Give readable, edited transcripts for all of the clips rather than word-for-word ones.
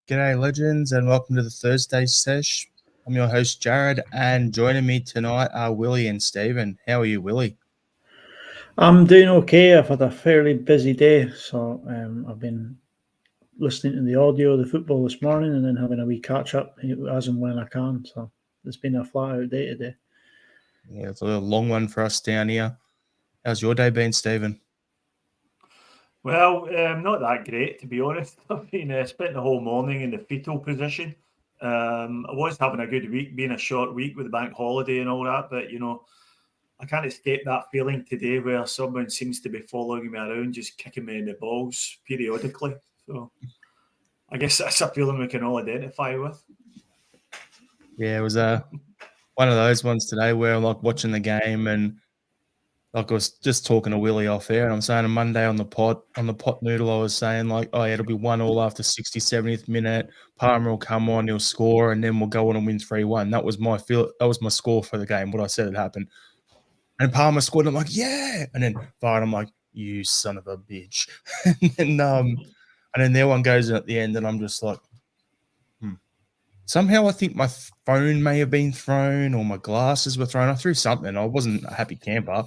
G'day, legends, and welcome to the Thursday Sesh. I'm your host, Jared, and joining me tonight are Willie and Stephen. How are you, Willie? I'm doing okay. I've had a fairly busy day, so I've been listening to the audio of the football this morning and then having a wee catch up as and when I can. So it's been a flat out day today. Yeah, it's a long one for us down here. How's your day been, Stephen? Well, not that great, to be honest. I've been spent the whole morning in the fetal position. I was having a good week, being a short week with the bank holiday and all that, but I can't escape that feeling today where someone seems to be following me around, just kicking me in the balls periodically. So I guess that's a feeling we can all identify with. Yeah, it was one of those ones today where I'm like watching the game and like I was just talking to Willie off air, and I'm saying on Monday on the pot noodle, I was saying like, oh yeah, it'll be 1-1 after 60, 70th minute. Palmer will come on, he'll score, and then we'll go on and win 3-1. That was my score for the game. What I said had happened. And Palmer scored. And I'm like, yeah. And then Varane, I'm like, you son of a bitch. and then their one goes in at the end, and I'm just like, Somehow I think my phone may have been thrown or my glasses were thrown. I threw something. I wasn't a happy camper.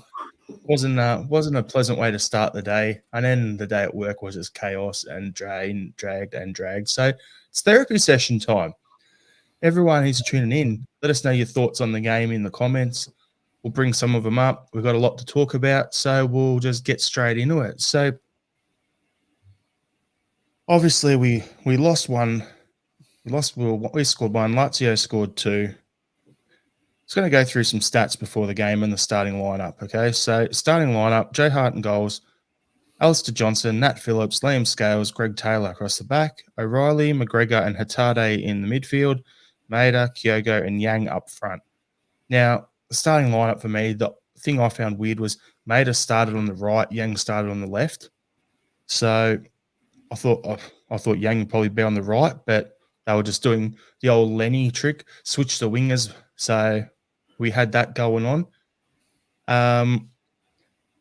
Wasn't a pleasant way to start the day. And then the day at work was just chaos and dragged. So it's therapy session time. Everyone who's tuning in, let us know your thoughts on the game in the comments. We'll bring some of them up. We've got a lot to talk about, so we'll just get straight into it. So obviously we lost one. We scored one. Lazio scored two. Just going to go through some stats before the game and the starting lineup. Okay, so starting lineup: Joe Hart and goals, Alistair Johnson, Nat Phillips, Liam Scales, Greg Taylor across the back, O'Reilly, McGregor, and Hatade in the midfield, Maeda, Kyogo, and Yang up front. Now, the starting lineup for me, the thing I found weird was Maeda started on the right, Yang started on the left. So I thought Yang would probably be on the right, but they were just doing the old Lenny trick, switch the wingers. So we had that going on.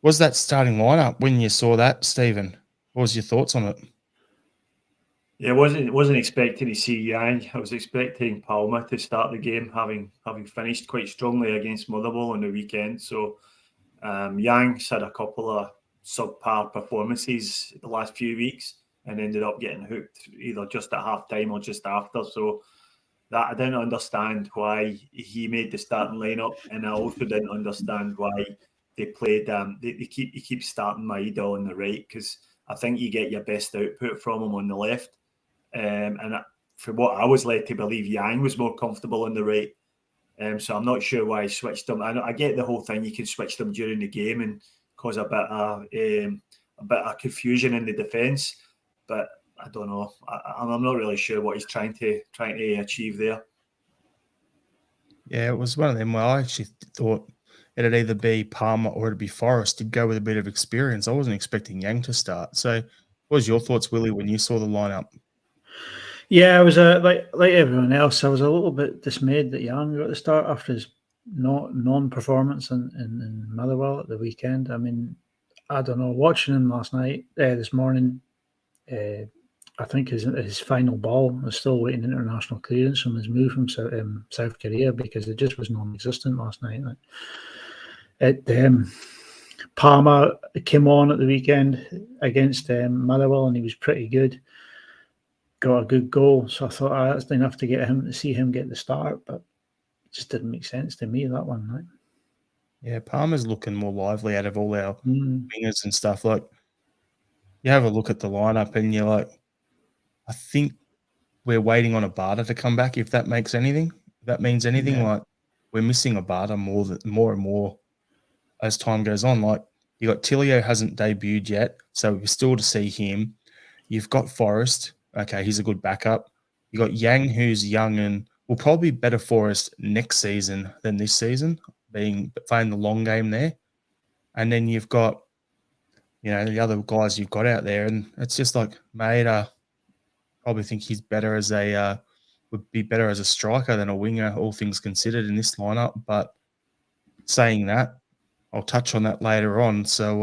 Was that starting lineup when you saw that, Stephen? What was your thoughts on it? Yeah, wasn't expecting to see Yang. I was expecting Palmer to start the game, having finished quite strongly against Motherwell on the weekend. So Yang's had a couple of subpar performances the last few weeks and ended up getting hooked either just at half time or just after. So that I didn't understand why he made the starting lineup, and I also didn't understand why they played. They keep starting Maeda on the right, because I think you get your best output from him on the left. And for what I was led to believe, Yang was more comfortable on the right. So I'm not sure why he switched them. I get the whole thing; you can switch them during the game and cause a bit of confusion in the defence. But I don't know. I'm not really sure what he's trying to achieve there. Yeah, it was one of them where I actually thought it'd either be Palmer or it'd be Forrest. He'd go with a bit of experience. I wasn't expecting Yang to start. So, what was your thoughts, Willie, when you saw the lineup? Yeah, I was like everyone else. I was a little bit dismayed that Yang got the start after his non-performance in Motherwell at the weekend. I mean, I don't know. Watching him this morning, I think his final ball was still waiting international clearance from his move from South Korea, because it just was non-existent last night. Palmer came on at the weekend against Motherwell, and he was pretty good. Got a good goal, so I thought that's enough to see him get the start, but it just didn't make sense to me, that one. Right? Yeah, Palmer's looking more lively out of all our wingers and stuff. Like, you have a look at the lineup and you're like, I think we're waiting on Abada to come back, if that makes anything. If that means anything, Yeah. like, we're missing Abada more and more as time goes on. Like, you got Tilio hasn't debuted yet, so we're still to see him. You've got Forrest. Okay, he's a good backup. You got Yang, who's young and will probably be better for us next season than this season, playing the long game there. And then you've got, the other guys you've got out there, and it's just like Maeda. Probably think he's better would be better as a striker than a winger, all things considered, in this lineup. But saying that, I'll touch on that later on. So,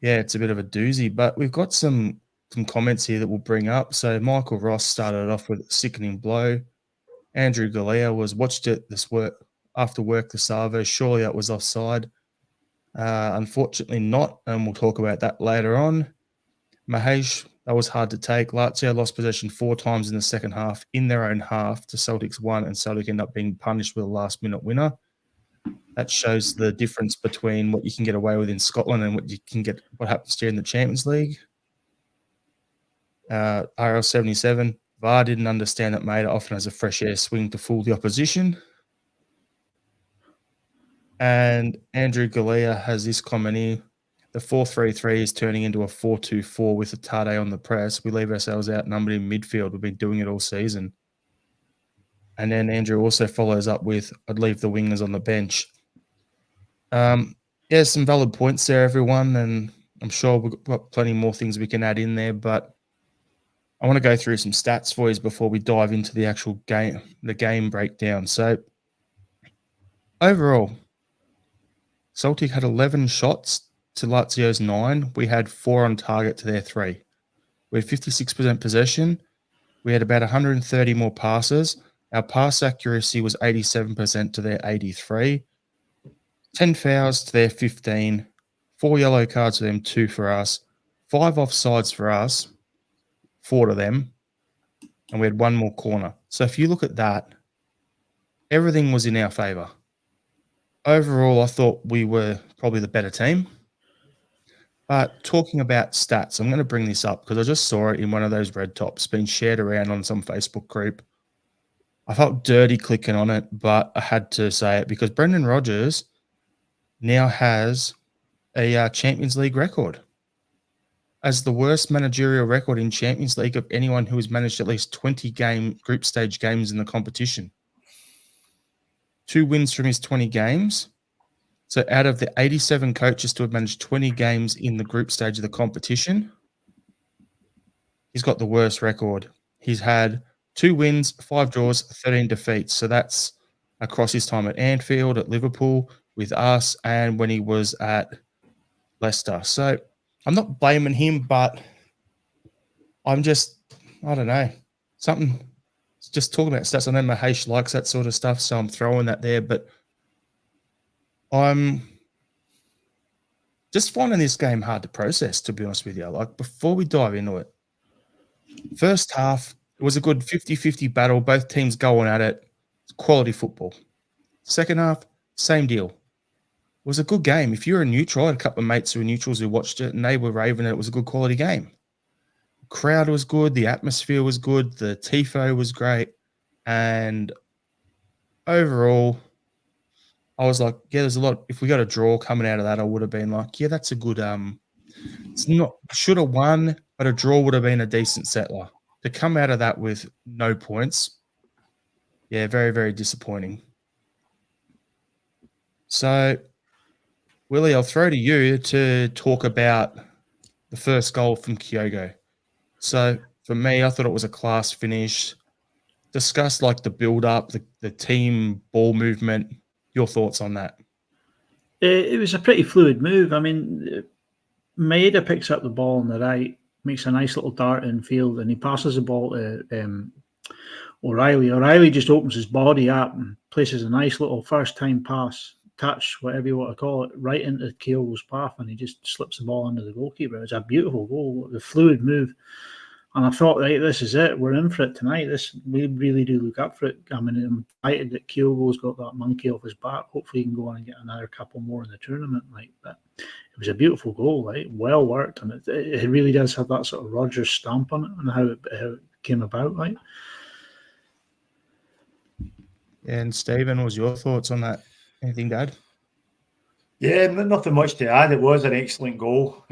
yeah, it's a bit of a doozy, but we've got some some comments here that we'll bring up. So Michael Ross started off with a sickening blow. Andrew Galea watched it after work the Savo. Surely that was offside. Unfortunately not, and we'll talk about that later on. Mahesh, that was hard to take. Lazio lost possession 4 times in the second half in their own half to Celtic's 1, and Celtic ended up being punished with a last-minute winner. That shows the difference between what you can get away with in Scotland and what happens to you in the Champions League. RL77, VAR didn't understand that Maida often has a fresh air swing to fool the opposition. And Andrew Galea has this comment here. The 4-3-3 is turning into a 4-2-4 with Atade on the press. We leave ourselves outnumbered in midfield. We've been doing it all season. And then Andrew also follows up with, I'd leave the wingers on the bench. Some valid points there, everyone. And I'm sure we've got plenty more things we can add in there. But I want to go through some stats for you before we dive into the actual game breakdown. So overall, Celtic had 11 shots to Lazio's 9. We had 4 on target to their 3. We had 56% possession. We had about 130 more passes. Our pass accuracy was 87% to their 83. 10 fouls to their 15. 4 yellow cards to them, 2 for us. 5 offsides for us, 4 to them. And we had 1 more corner. So if you look at that, everything was in our favour. Overall, I thought we were probably the better team. But talking about stats, I'm going to bring this up because I just saw it in one of those red tops being shared around on some Facebook group. I felt dirty clicking on it, but I had to say it because Brendan Rodgers now has a Champions League record as the worst managerial record in Champions League of anyone who has managed at least 20 group stage games in the competition. 2 wins from his 20 games. So out of the 87 coaches to have managed 20 games in the group stage of the competition, he's got the worst record. He's had 2 wins, 5 draws, 13 defeats. So that's across his time at Anfield, at Liverpool, with us, and when he was at Leicester. So I'm not blaming him, but I don't know. Just talking about stats. I know Mahesh likes that sort of stuff, so I'm throwing that there, but I'm just finding this game hard to process, to be honest with you. Like, before we dive into it, first half, it was a good 50-50 battle. Both teams going at it. Quality football. Second half, same deal. It was a good game. If you're a neutral, I had a couple of mates who were neutrals who watched it, and they were raving that it was a good quality game. The crowd was good. The atmosphere was good. The tifo was great. And overall, I was like, yeah, there's a lot. If we got a draw coming out of that, I would have been like, yeah, that's a good. It's not should have won, but a draw would have been a decent settler. To come out of that with no points, yeah, very, very disappointing. So, Willie, I'll throw to you to talk about the first goal from Kyogo. So, for me, I thought it was a class finish. Discuss like the build-up, the team ball movement. Your thoughts on that? It was a pretty fluid move. I mean, Maeda picks up the ball on the right, makes a nice little dart in field, and he passes the ball to O'Reilly. O'Reilly just opens his body up and places a nice little first-time pass, touch, whatever you want to call it, right into Kyogo's path, and he just slips the ball under the goalkeeper. It's a beautiful goal, the fluid move. And I thought, right, this is it. We're in for it tonight. We really do look up for it. I mean, I'm excited that Kyogo's got that monkey off his back. Hopefully, he can go on and get another couple more in the tournament. But it was a beautiful goal, right? Well worked, and it really does have that sort of Rodgers stamp on it and how it came about, right? And Stephen, what was your thoughts on that? Anything to add? Yeah, nothing much to add. It was an excellent goal.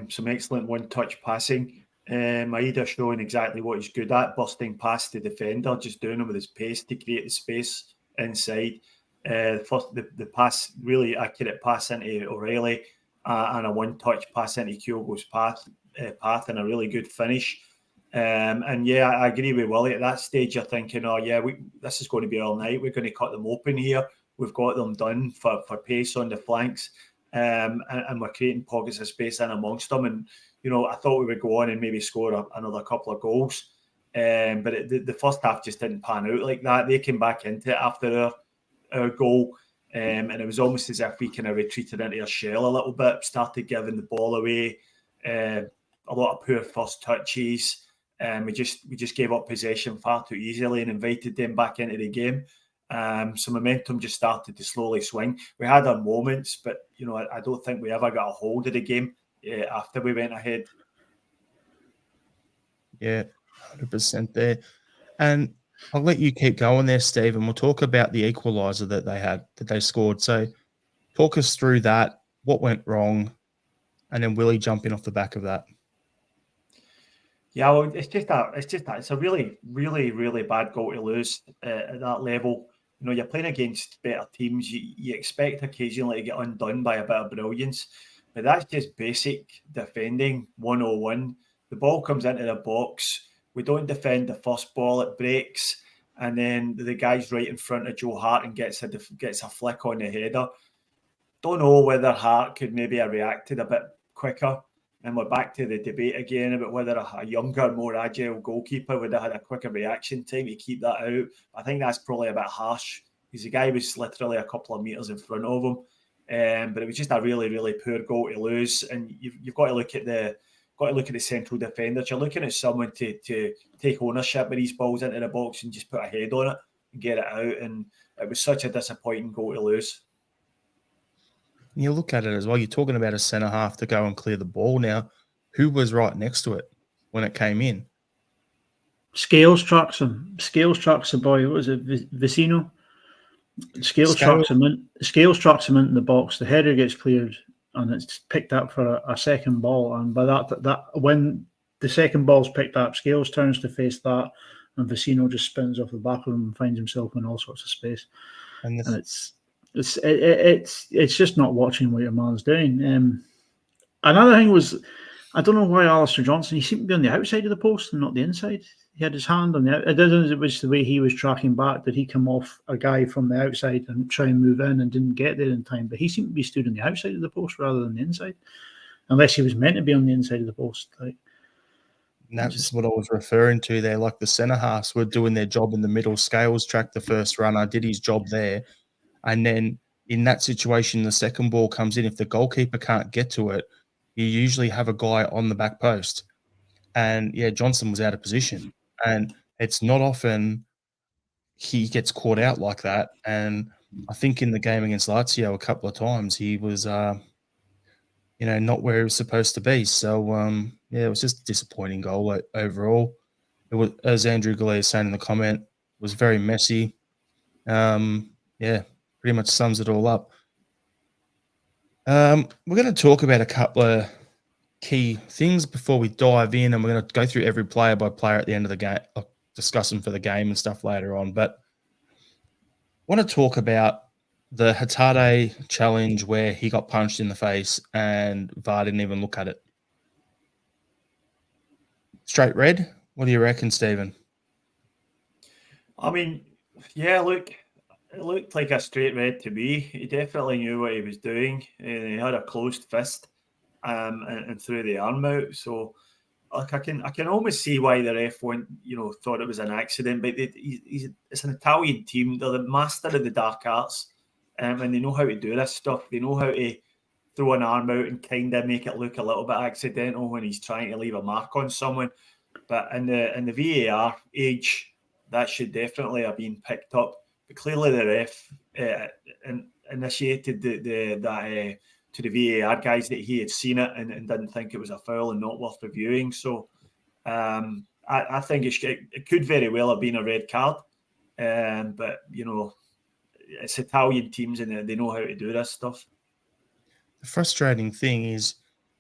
Some excellent one-touch passing. Maeda showing exactly what he's good at, busting past the defender, just doing it with his pace to create the space inside. The pass, really accurate pass into O'Reilly and a one-touch pass into Kyogo's path and a really good finish. And yeah, I agree with Willie. At that stage, you're thinking, oh yeah, this is going to be all night. We're going to cut them open here. We've got them done for pace on the flanks, and we're creating pockets of space in amongst them. And I thought we would go on and maybe score another couple of goals. But the first half just didn't pan out like that. They came back into it after our goal. And it was almost as if we kind of retreated into our shell a little bit, started giving the ball away, a lot of poor first touches. We just gave up possession far too easily and invited them back into the game. So momentum just started to slowly swing. We had our moments, but I don't think we ever got a hold of the game after we went ahead. Yeah, 100% there. And I'll let you keep going there, Steve, and we'll talk about the equaliser that they scored. So talk us through that, what went wrong, and then Willie jump in off the back of that. Yeah, well, it's a really, really, really bad goal to lose at that level. You're playing against better teams. You expect occasionally to get undone by a bit of brilliance, but that's just basic defending 101. The ball comes into the box. We don't defend the first ball, it breaks, and then the guy's right in front of Joe Hart and gets a flick on the header. Don't know whether Hart could maybe have reacted a bit quicker. And we're back to the debate again about whether a younger, more agile goalkeeper would have had a quicker reaction time to keep that out. I think that's probably a bit harsh because the guy was literally a couple of metres in front of him. But it was just a really, really poor goal to lose. And you've got to look at the central defenders. You're looking at someone to take ownership of these balls into the box and just put a head on it and get it out. And it was such a disappointing goal to lose. You look at it as well, you're talking about a centre half to go and clear the ball. Now, who was right next to it when it came in? Scales trucks him. Scales trucks the boy. What was it? Vicino? Scales trucks him into the box. The header gets cleared and it's picked up for a second ball. And by that when the second ball's picked up, Scales turns to face that and Vicino just spins off the back of him and finds himself in all sorts of space. And it's just not watching what your man's doing. Another thing was, I don't know why Alistair Johnson, he seemed to be on the outside of the post and not the inside. He had his hand on the outside. I don't know if it was the way he was tracking back. Did he come off a guy from the outside and try and move in and didn't get there in time? But he seemed to be stood on the outside of the post rather than the inside, unless he was meant to be on the inside of the post. And that's what I was referring to there. Like the centre halves were doing their job in the middle. Scales tracked the first runner, did his job there. And then in that situation, the second ball comes in. If the goalkeeper can't get to it, you usually have a guy on the back post. And yeah, Johnson was out of position. And it's not often he gets caught out like that. And I think in the game against Lazio a couple of times, he was, not where he was supposed to be. So, it was just a disappointing goal overall. It was, as Andrew Galea saying in the comment, it was very messy. Pretty much sums it all up. We're going to talk about a couple of key things before we dive in, and we're going to go through every player by player at the end of the game. I'll discuss them for the game and stuff later on. But I want to talk about the Hatate challenge where he got punched in the face and VAR didn't even look at it. Straight red? What do you reckon, Stephen? I mean, yeah, look, it looked like a straight red to me. He definitely knew what he was doing. He had a closed fist and threw the arm out. So, like, I can almost see why the ref thought it was an accident. But it's an Italian team. They're the master of the dark arts, and they know how to do this stuff. They know how to throw an arm out and kind of make it look a little bit accidental when he's trying to leave a mark on someone. But in the VAR age, that should definitely have been picked up. But clearly the ref initiated that to the VAR guys that he had seen it and didn't think it was a foul and not worth reviewing. So I think it could very well have been a red card. But, it's Italian teams and they know how to do this stuff. The frustrating thing is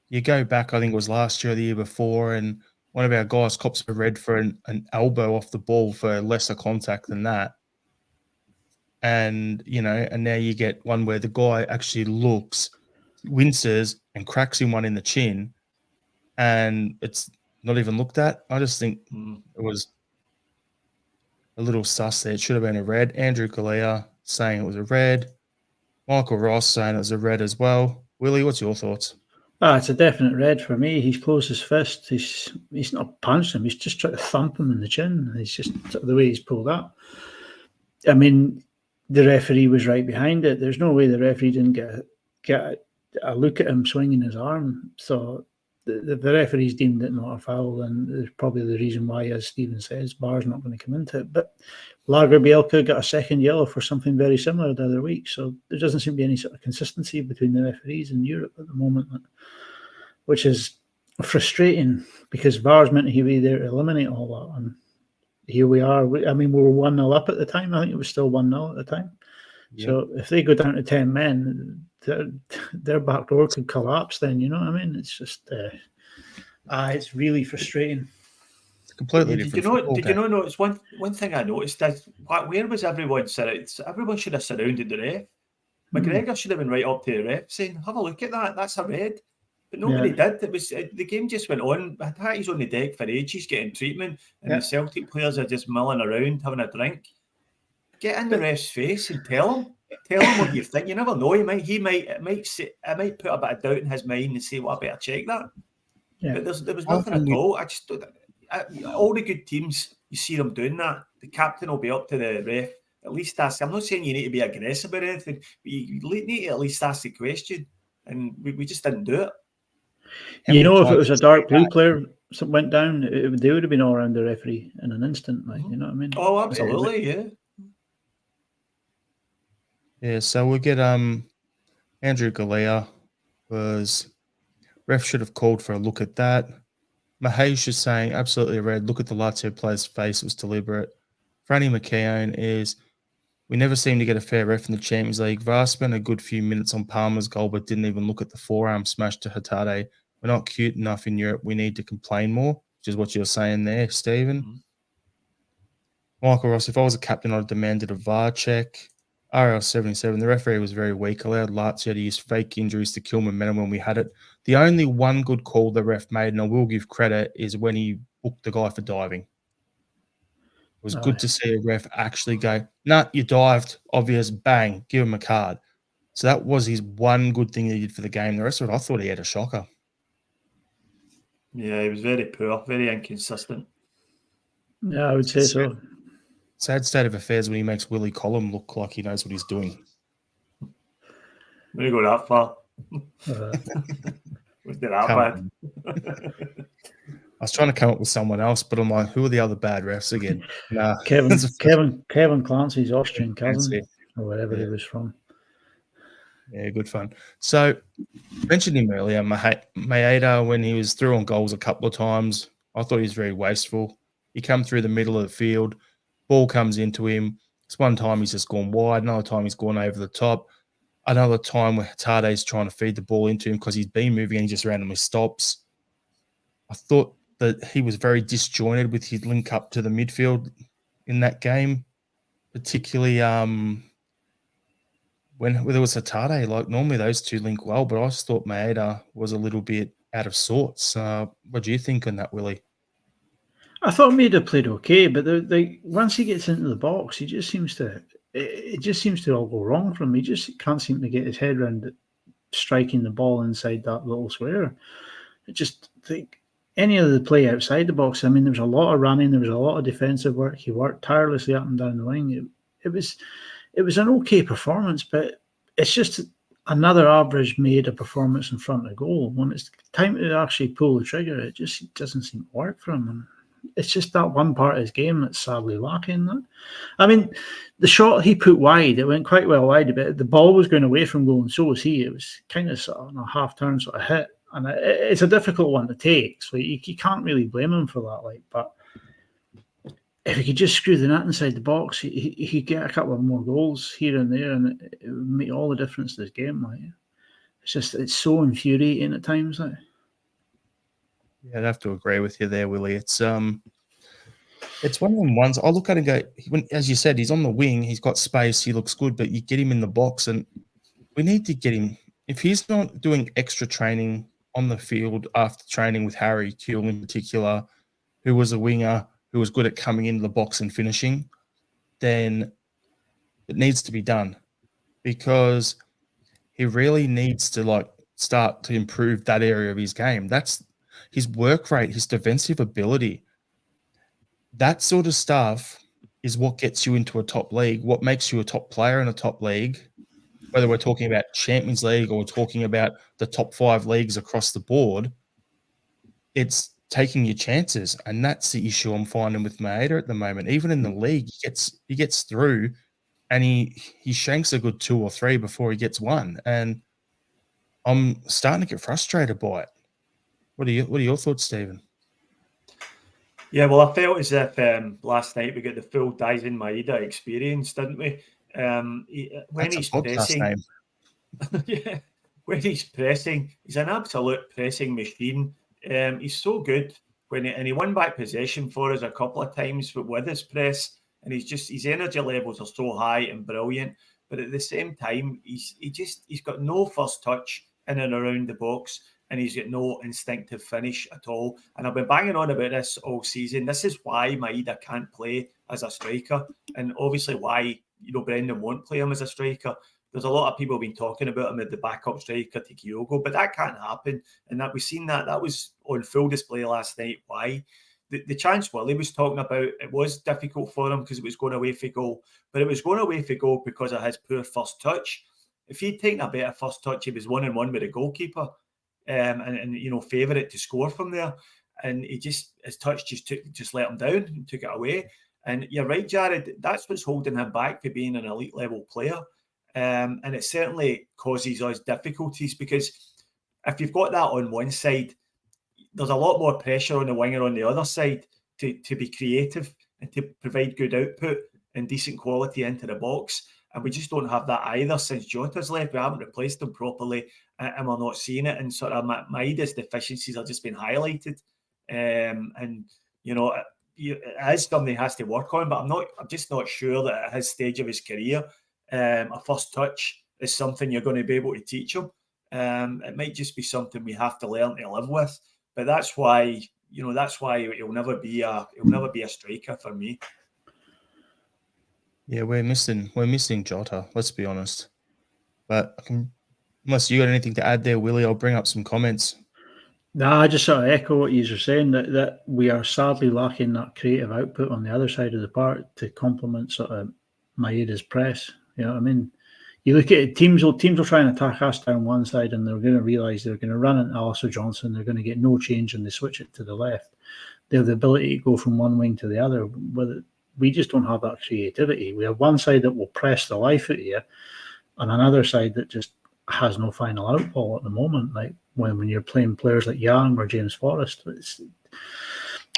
you go back, I think it was last year or the year before, and one of our guys cops a red for an elbow off the ball for lesser contact than that. And, and now you get one where the guy actually looks, winces, and cracks him one in the chin, and it's not even looked at. I just think it was a little sus there. It should have been a red. Andrew Galea saying it was a red. Michael Ross saying it was a red as well. Willie, what's your thoughts? It's a definite red for me. He's closed his fist. He's not punched him. He's just tried to thump him in the chin. It's just the way he's pulled up. I mean, the referee was right behind it. There's no way the referee didn't get a look at him swinging his arm. So the referee's deemed it not a foul, and there's probably the reason why, as Stephen says, VAR's not going to come into it. But Lagerbielke got a second yellow for something very similar the other week. So there doesn't seem to be any sort of consistency between the referees in Europe at the moment, which is frustrating because VAR's meant to be there to eliminate all that. And here we are. We were 1-0 up at the time. I think it was still 1-0 at the time. Yep. So if they go down to 10 men, their back door could collapse then, you know what I mean? It's just, it's really frustrating. It's completely different. Did you not notice one thing I noticed is, where was everyone sitting? Everyone should have surrounded the ref. McGregor should have been right up to the ref saying, have a look at that, that's a red. But nobody did. It was the game just went on. He's on the deck for ages getting treatment, and the Celtic players are just milling around having a drink. Get in the ref's face and tell him what you think. You never know. It might put a bit of doubt in his mind and say, "Well, I better check that." Yeah. But there was nothing at all. All the good teams, you see them doing that. The captain will be up to the ref. At least ask. I'm not saying you need to be aggressive or anything, but you need to at least ask the question. And we just didn't do it. You know, if it was a dark blue player that went down, they would have been all around the referee in an instant. Like, you know what I mean? Oh, absolutely, yeah. Yeah, so we'll get Andrew Galea was ref should have called for a look at that. Mahesh is saying absolutely red. Look at the Lazio player's face; it was deliberate. Franny McKeown is we never seem to get a fair ref in the Champions League. VAR spent a good few minutes on Palmer's goal, but didn't even look at the forearm smash to Hatate. We're not cute enough in Europe. We need to complain more, which is what you're saying there, Stephen. Mm-hmm. Michael Ross, if I was a captain, I'd have demanded a VAR check. RL77, the referee was very weak, allowed Lazio to use fake injuries to kill momentum when we had it. The only one good call the ref made, and I will give credit, is when he booked the guy for diving. It was good to see a ref actually go, nah, you dived, obvious, bang, give him a card. So that was his one good thing he did for the game. The rest of it, I thought he had a shocker. Yeah, he was very poor, very inconsistent. Yeah, I would say so. Sad state of affairs when he makes Willie Collum look like he knows what he's doing. When you go that far. Was that bad? I was trying to come up with someone else, but I'm like, who are the other bad refs again? Nah. Kevin Clancy's Austrian cousin, or wherever he was from. Yeah, good fun. So, mentioned him earlier, Maeda, when he was through on goals a couple of times, I thought he was very wasteful. He come through the middle of the field, ball comes into him. It's one time he's just gone wide, another time he's gone over the top, another time where Tade's trying to feed the ball into him because he's been moving and he just randomly stops. I thought that he was very disjointed with his link up to the midfield in that game, particularly when there was Hatate. Like, normally those two link well, but I just thought Maeda was a little bit out of sorts. What do you think on that, Willie? I thought Maeda played okay, but once he gets into the box, it just seems to all go wrong for him. He just can't seem to get his head around striking the ball inside that little square. It just any of the play outside the box, I mean, there was a lot of running, there was a lot of defensive work. He worked tirelessly up and down the wing. It was an okay performance, but it's just another average Maeda performance in front of goal. When it's time to actually pull the trigger, it just doesn't seem to work for him. And it's just that one part of his game that's sadly lacking. I mean, the shot he put wide, it went quite well wide, but the ball was going away from goal, and so was he. It was kind of sort of a half-turn sort of hit. And it's a difficult one to take, so you can't really blame him for that. But if he could just screw the net inside the box, he could get a couple of more goals here and there, and it would make all the difference to his game. It's so infuriating at times. Yeah, I'd have to agree with you there, Willie. It's one of them ones I look at and go, as you said, he's on the wing, he's got space, he looks good, but you get him in the box, and we need to get him. If he's not doing extra training on the field after training with Harry Kuehl in particular, who was a winger, who was good at coming into the box and finishing, then it needs to be done, because he really needs to start to improve that area of his game. That's his work rate, his defensive ability. That sort of stuff is what gets you into a top league, what makes you a top player in a top league, whether we're talking about Champions League or we're talking about the top 5 leagues across the board. It's taking your chances, and that's the issue I'm finding with Maeda at the moment. Even in the league, he gets through, and he shanks a good 2 or 3 before he gets one, and I'm starting to get frustrated by it. What are your thoughts, Stephen? Yeah, well, I felt as if last night we got the full Daisen Maeda experience, didn't we? When he's pressing, yeah, when he's pressing, he's an absolute pressing machine. He's so good and he won back possession for us a couple of times with his press, and his energy levels are so high and brilliant. But at the same time, he's got no first touch in and around the box, and he's got no instinctive finish at all. And I've been banging on about this all season. This is why Maeda can't play as a striker, and obviously why Brendan won't play him as a striker. There's a lot of people been talking about him as the backup striker to Kyogo, but that can't happen. And that we've seen that was on full display last night. Why? The chance Willie was talking about, it was difficult for him because it was going away for goal, but it was going away for goal because of his poor first touch. If he'd taken a better first touch, he was 1-on-1 with the goalkeeper, and favourite to score from there. And his touch just let him down and took it away. And you're right, Jared, that's what's holding him back for being an elite level player. And it certainly causes us difficulties because if you've got that on one side, there's a lot more pressure on the winger on the other side to be creative and to provide good output and decent quality into the box. And we just don't have that either since Jota's left. We haven't replaced him properly, and we're not seeing it. And sort of Maeda's deficiencies have just been highlighted. It is something he has to work on, but I'm just not sure that at his stage of his career, a first touch is something you're going to be able to teach him. It might just be something we have to learn to live with. But that's why he'll never be a striker for me. Yeah, we're missing Jota, let's be honest. But unless you got anything to add there, Willie, I'll bring up some comments. No, I just sort of echo what you're saying, that we are sadly lacking that creative output on the other side of the park to complement sort of Maeda's press. You know what I mean? You look at it, teams will try and attack us down one side, and they're going to realise they're going to run into Alistair Johnson. They're going to get no change, and they switch it to the left. They have the ability to go from one wing to the other. But we just don't have that creativity. We have one side that will press the life out of you, and another side that just has no final out ball at the moment. Like when you're playing players like Young or James Forrest,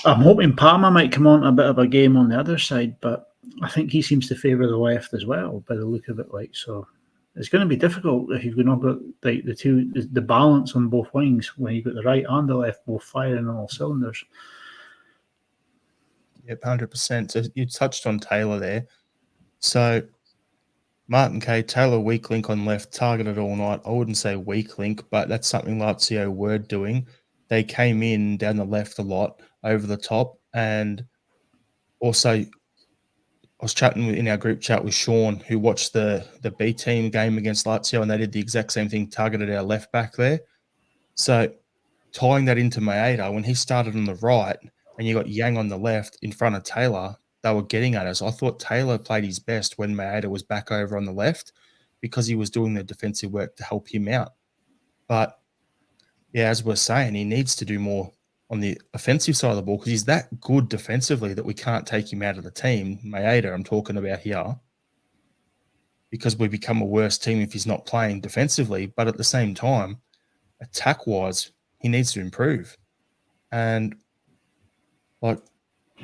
I'm hoping Palmer might come on a bit of a game on the other side, but I think he seems to favour the left as well, by the look of it. Like, so it's going to be difficult if you've not got like the balance on both wings when you've got the right and the left both firing on all cylinders. Yep, 100%. So you touched on Taylor there. So Martin K, Taylor weak link on left, targeted all night. I wouldn't say weak link, but that's something Lazio were doing. They came in down the left a lot, over the top, and also I was chatting in our group chat with Sean, who watched the B team game against Lazio, and they did the exact same thing, targeted our left back there. So tying that into Maeda, when he started on the right and you got Yang on the left in front of Taylor, they were getting at us. I thought Taylor played his best when Maeda was back over on the left because he was doing the defensive work to help him out. But yeah, as we're saying, he needs to do more on the offensive side of the ball because he's that good defensively that we can't take him out of the team. Maeda, I'm talking about here, because we become a worse team if he's not playing defensively. But at the same time, attack-wise, he needs to improve. And like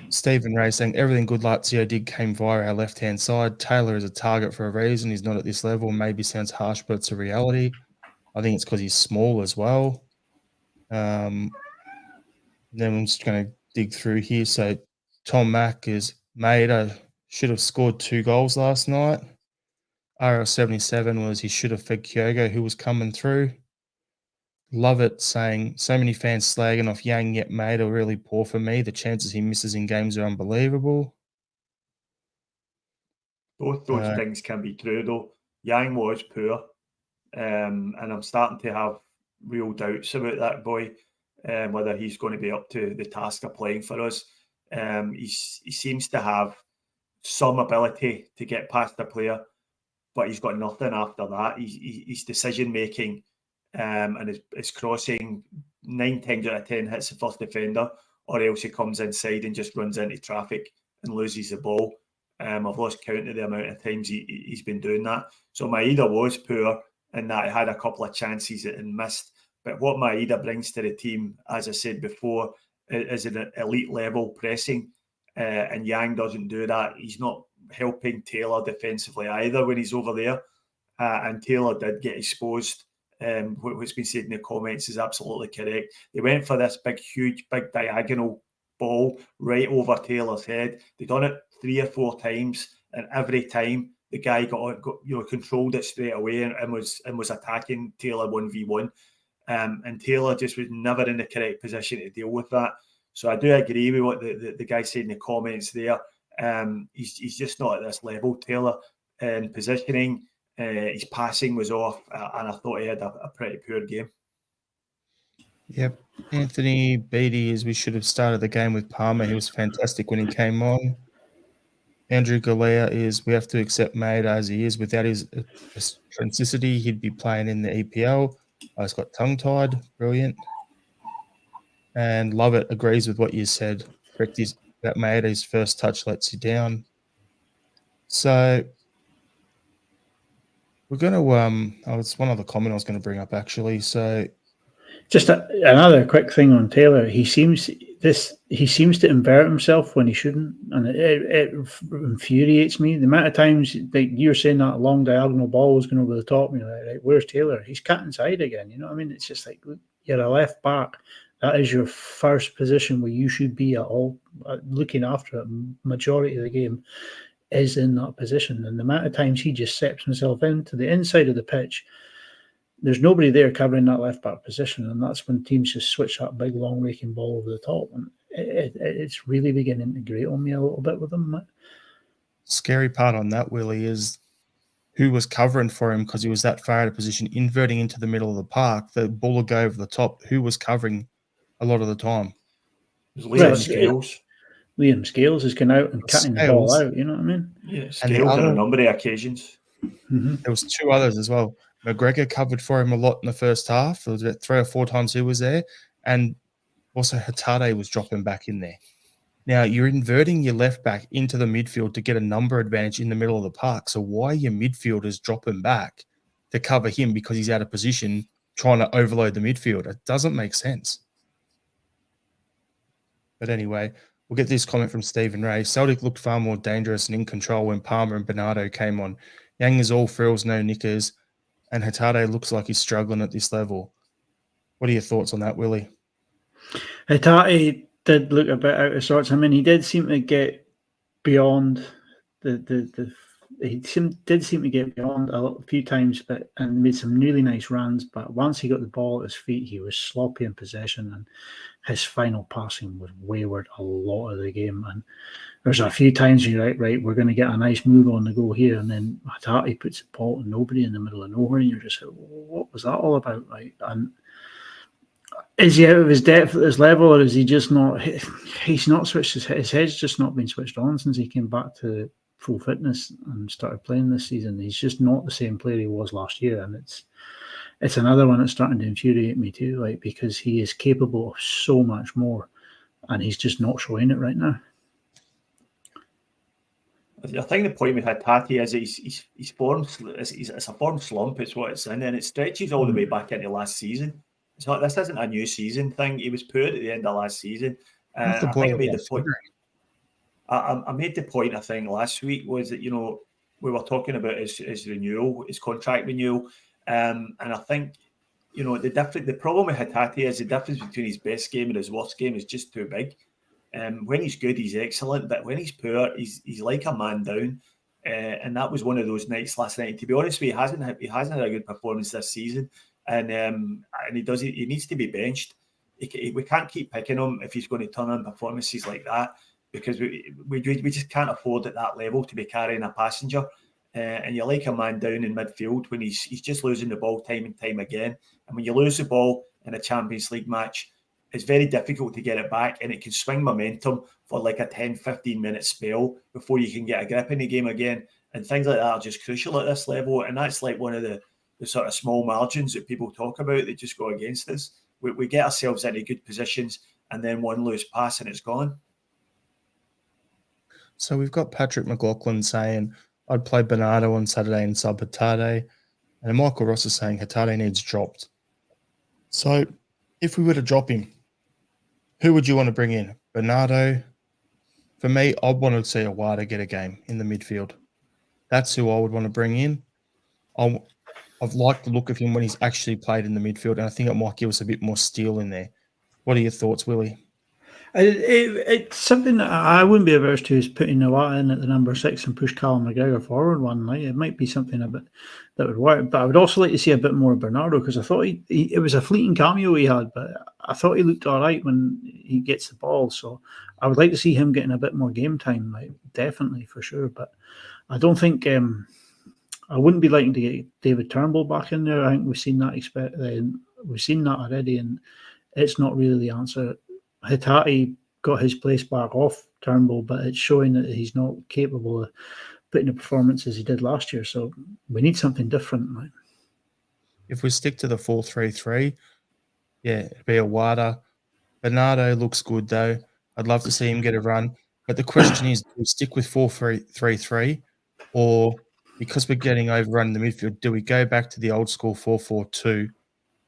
Stephen Ray saying, everything good Lazio did came via our left-hand side. Taylor is a target for a reason. He's not at this level. Maybe sounds harsh, but it's a reality. I think it's because he's small as well. Then I'm just going to dig through here. So Tom Mack is Maeda should have scored 2 goals last night. RL77 was he should have fed Kyogo, who was coming through. Love it saying so many fans slagging off Yang, yet Maeda really poor for me. The chances he misses in games are unbelievable. Both those things can be true, though. Yang was poor, and I'm starting to have real doubts about that boy, whether he's going to be up to the task of playing for us. He seems to have some ability to get past the player, but he's got nothing after that. His decision making and his crossing 9 times out of 10 hits the first defender, or else he comes inside and just runs into traffic and loses the ball. I've lost count of the amount of times he's been doing that. So Maeda was poor in that he had a couple of chances and missed. But what Maeda brings to the team, as I said before, is an elite level pressing. And Yang doesn't do that. He's not helping Taylor defensively either when he's over there. And Taylor did get exposed. What's been said in the comments is absolutely correct. They went for this big diagonal ball right over Taylor's head. They done it 3 or 4 times, and every time the guy got controlled it straight away and was attacking Taylor 1v1. And Taylor just was never in the correct position to deal with that. So I do agree with what the guy said in the comments there. He's just not at this level, Taylor, in positioning. His passing was off, and I thought he had a pretty poor game. Yep. Anthony Beattie, as we should have started the game with Palmer. He was fantastic when he came on. Andrew Galea is, we have to accept Maeda as he is. Without his eccentricity, he'd be playing in the EPL. I just got tongue-tied. Brilliant. And Lovett agrees with what you said. Correct, that Maeda's first touch lets you down. So we're going to, it's one other comment I was going to bring up actually. So just another quick thing on Taylor. He seems to invert himself when he shouldn't, and it infuriates me. The amount of times, like you were saying, that long diagonal ball was going over the top, and you're like, right, where's Taylor? He's cut inside again. You know what I mean? It's just like, you're a left back. That is your first position where you should be at all, looking after it. Majority of the game is in that position, and the amount of times he just steps himself into the inside of the pitch, there's nobody there covering that left back position, and that's when teams just switch that big long raking ball over the top, and it's really beginning to grate on me a little bit with him. Scary part on that, Willie, is who was covering for him, because he was that far out of position, inverting into the middle of the park. The ball would go over the top. Who was covering a lot of the time? It was Liam Scales. Liam Scales is going out and cutting the ball out, you know what I mean? Yeah, Scales on a number of occasions. Mm-hmm. There was 2 others as well. McGregor covered for him a lot in the first half. There was about 3 or 4 times he was there. And also Hatate was dropping back in there. Now, you're inverting your left back into the midfield to get a number advantage in the middle of the park. So why are your midfielders dropping back to cover him because he's out of position trying to overload the midfield? It doesn't make sense. But anyway, we'll get this comment from Stephen Ray. Celtic looked far more dangerous and in control when Palmer and Bernardo came on. Yang is all frills, no knickers, and Hatate looks like he's struggling at this level. What are your thoughts on that, Willie? Hatate did look a bit out of sorts. I mean, he did seem to get beyond did seem to get beyond a few times, and made some really nice runs. But once he got the ball at his feet, he was sloppy in possession, and his final passing was wayward a lot of the game. And there's a few times you're like, right, we're going to get a nice move on the go here, and then Hatate puts the ball to nobody in the middle of nowhere, and you're just like, what was that all about? Right? And is he out of his depth at this level, or is he just not? He's not switched his head's just not been switched on since he came back to full fitness and started playing this season. He's just not the same player he was last year, and it's another one that's starting to infuriate me too, like, because he is capable of so much more, and he's just not showing it right now. I think the point with Hatate is his form. It's a form slump. It's what it's in, and it stretches all the way back into last season. It's not. This isn't a new season thing. He was poor at the end of last season. I think I made the point. I made the point, I think, last week was that, we were talking about his renewal, his contract renewal. And I think, the problem with Hatate is the difference between his best game and his worst game is just too big. When he's good, he's excellent. But when he's poor, he's like a man down. And that was one of those nights last night. To be honest with you, he hasn't had a good performance this season. And he needs to be benched. We can't keep picking him if he's going to turn on performances like that, because we just can't afford at that level to be carrying a passenger. and you're like a man down in midfield when he's just losing the ball time and time again. And when you lose the ball in a Champions League match, it's very difficult to get it back, and it can swing momentum for like a 10, 15-minute spell before you can get a grip in the game again. And things like that are just crucial at this level. And that's like one of the sort of small margins that people talk about that just go against us. We get ourselves into good positions, and then one loose pass and it's gone. So we've got Patrick McLaughlin saying, I'd play Bernardo on Saturday and sub Hatate. And Michael Ross is saying Hatate needs dropped. So if we were to drop him, who would you want to bring in? Bernardo? For me, I'd want to see Awada get a game in the midfield. That's who I would want to bring in. I've liked the look of him when he's actually played in the midfield, and I think it might give us a bit more steel in there. What are your thoughts, Willie? It's something that I wouldn't be averse to, is putting Nawata in at the number 6 and push Callum McGregor forward one night. It might be something a bit that would work, but I would also like to see a bit more of Bernardo, because I thought it was a fleeting cameo he had, but I thought he looked all right when he gets the ball. So I would like to see him getting a bit more game time, like, definitely, for sure. But I don't think I wouldn't be liking to get David Turnbull back in there. I think we've seen that we've seen that already, and it's not really the answer. Hatate got his place back off Turnbull, but it's showing that he's not capable of putting the performances he did last year. So we need something different. Right? If we stick to the 4-3-3, yeah, it'd be Awada. Bernardo looks good, though. I'd love to see him get a run. But the question is, do we stick with 4-3-3, or because we're getting overrun in the midfield, do we go back to the old school 4-4-2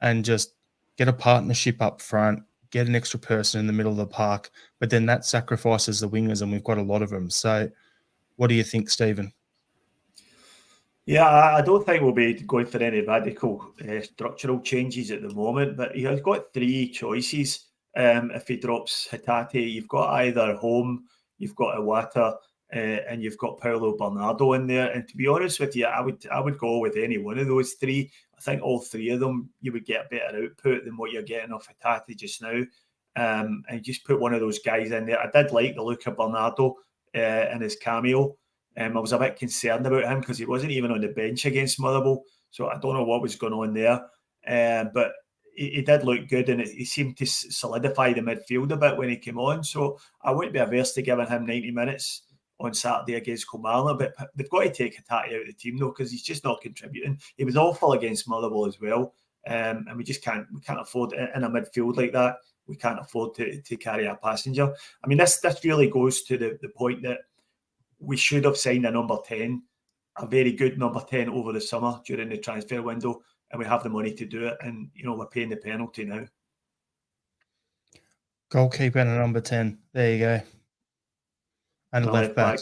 and just get a partnership up front, get an extra person in the middle of the park, but then that sacrifices the wingers, and we've got a lot of them. So what do you think, Stephen? Yeah, I don't think we'll be going for any radical structural changes at the moment, but he's got 3 choices. If he drops Hatate, you've got either Home, you've got Iwata, and you've got Paulo Bernardo in there. And to be honest with you, I would go with any one of those 3. I think all 3 of them, you would get a better output than what you're getting off Hatate just now. And just put one of those guys in there. I did like the look of Bernardo in his cameo. I was a bit concerned about him because he wasn't even on the bench against Motherwell. So I don't know what was going on there. But he did look good, and he seemed to solidify the midfield a bit when he came on. So I wouldn't be averse to giving him 90 minutes on Saturday against Kilmarnock, but they've got to take Hatate out of the team though, because he's just not contributing. He was awful against Motherwell as well, and we can't afford it in a midfield like that. We can't afford to carry a passenger. I mean, this really goes to the point that we should have signed a number 10, a very good number 10 over the summer during the transfer window, and we have the money to do it, and we're paying the penalty now. Goalkeeper and a number 10. There you go. And a left back.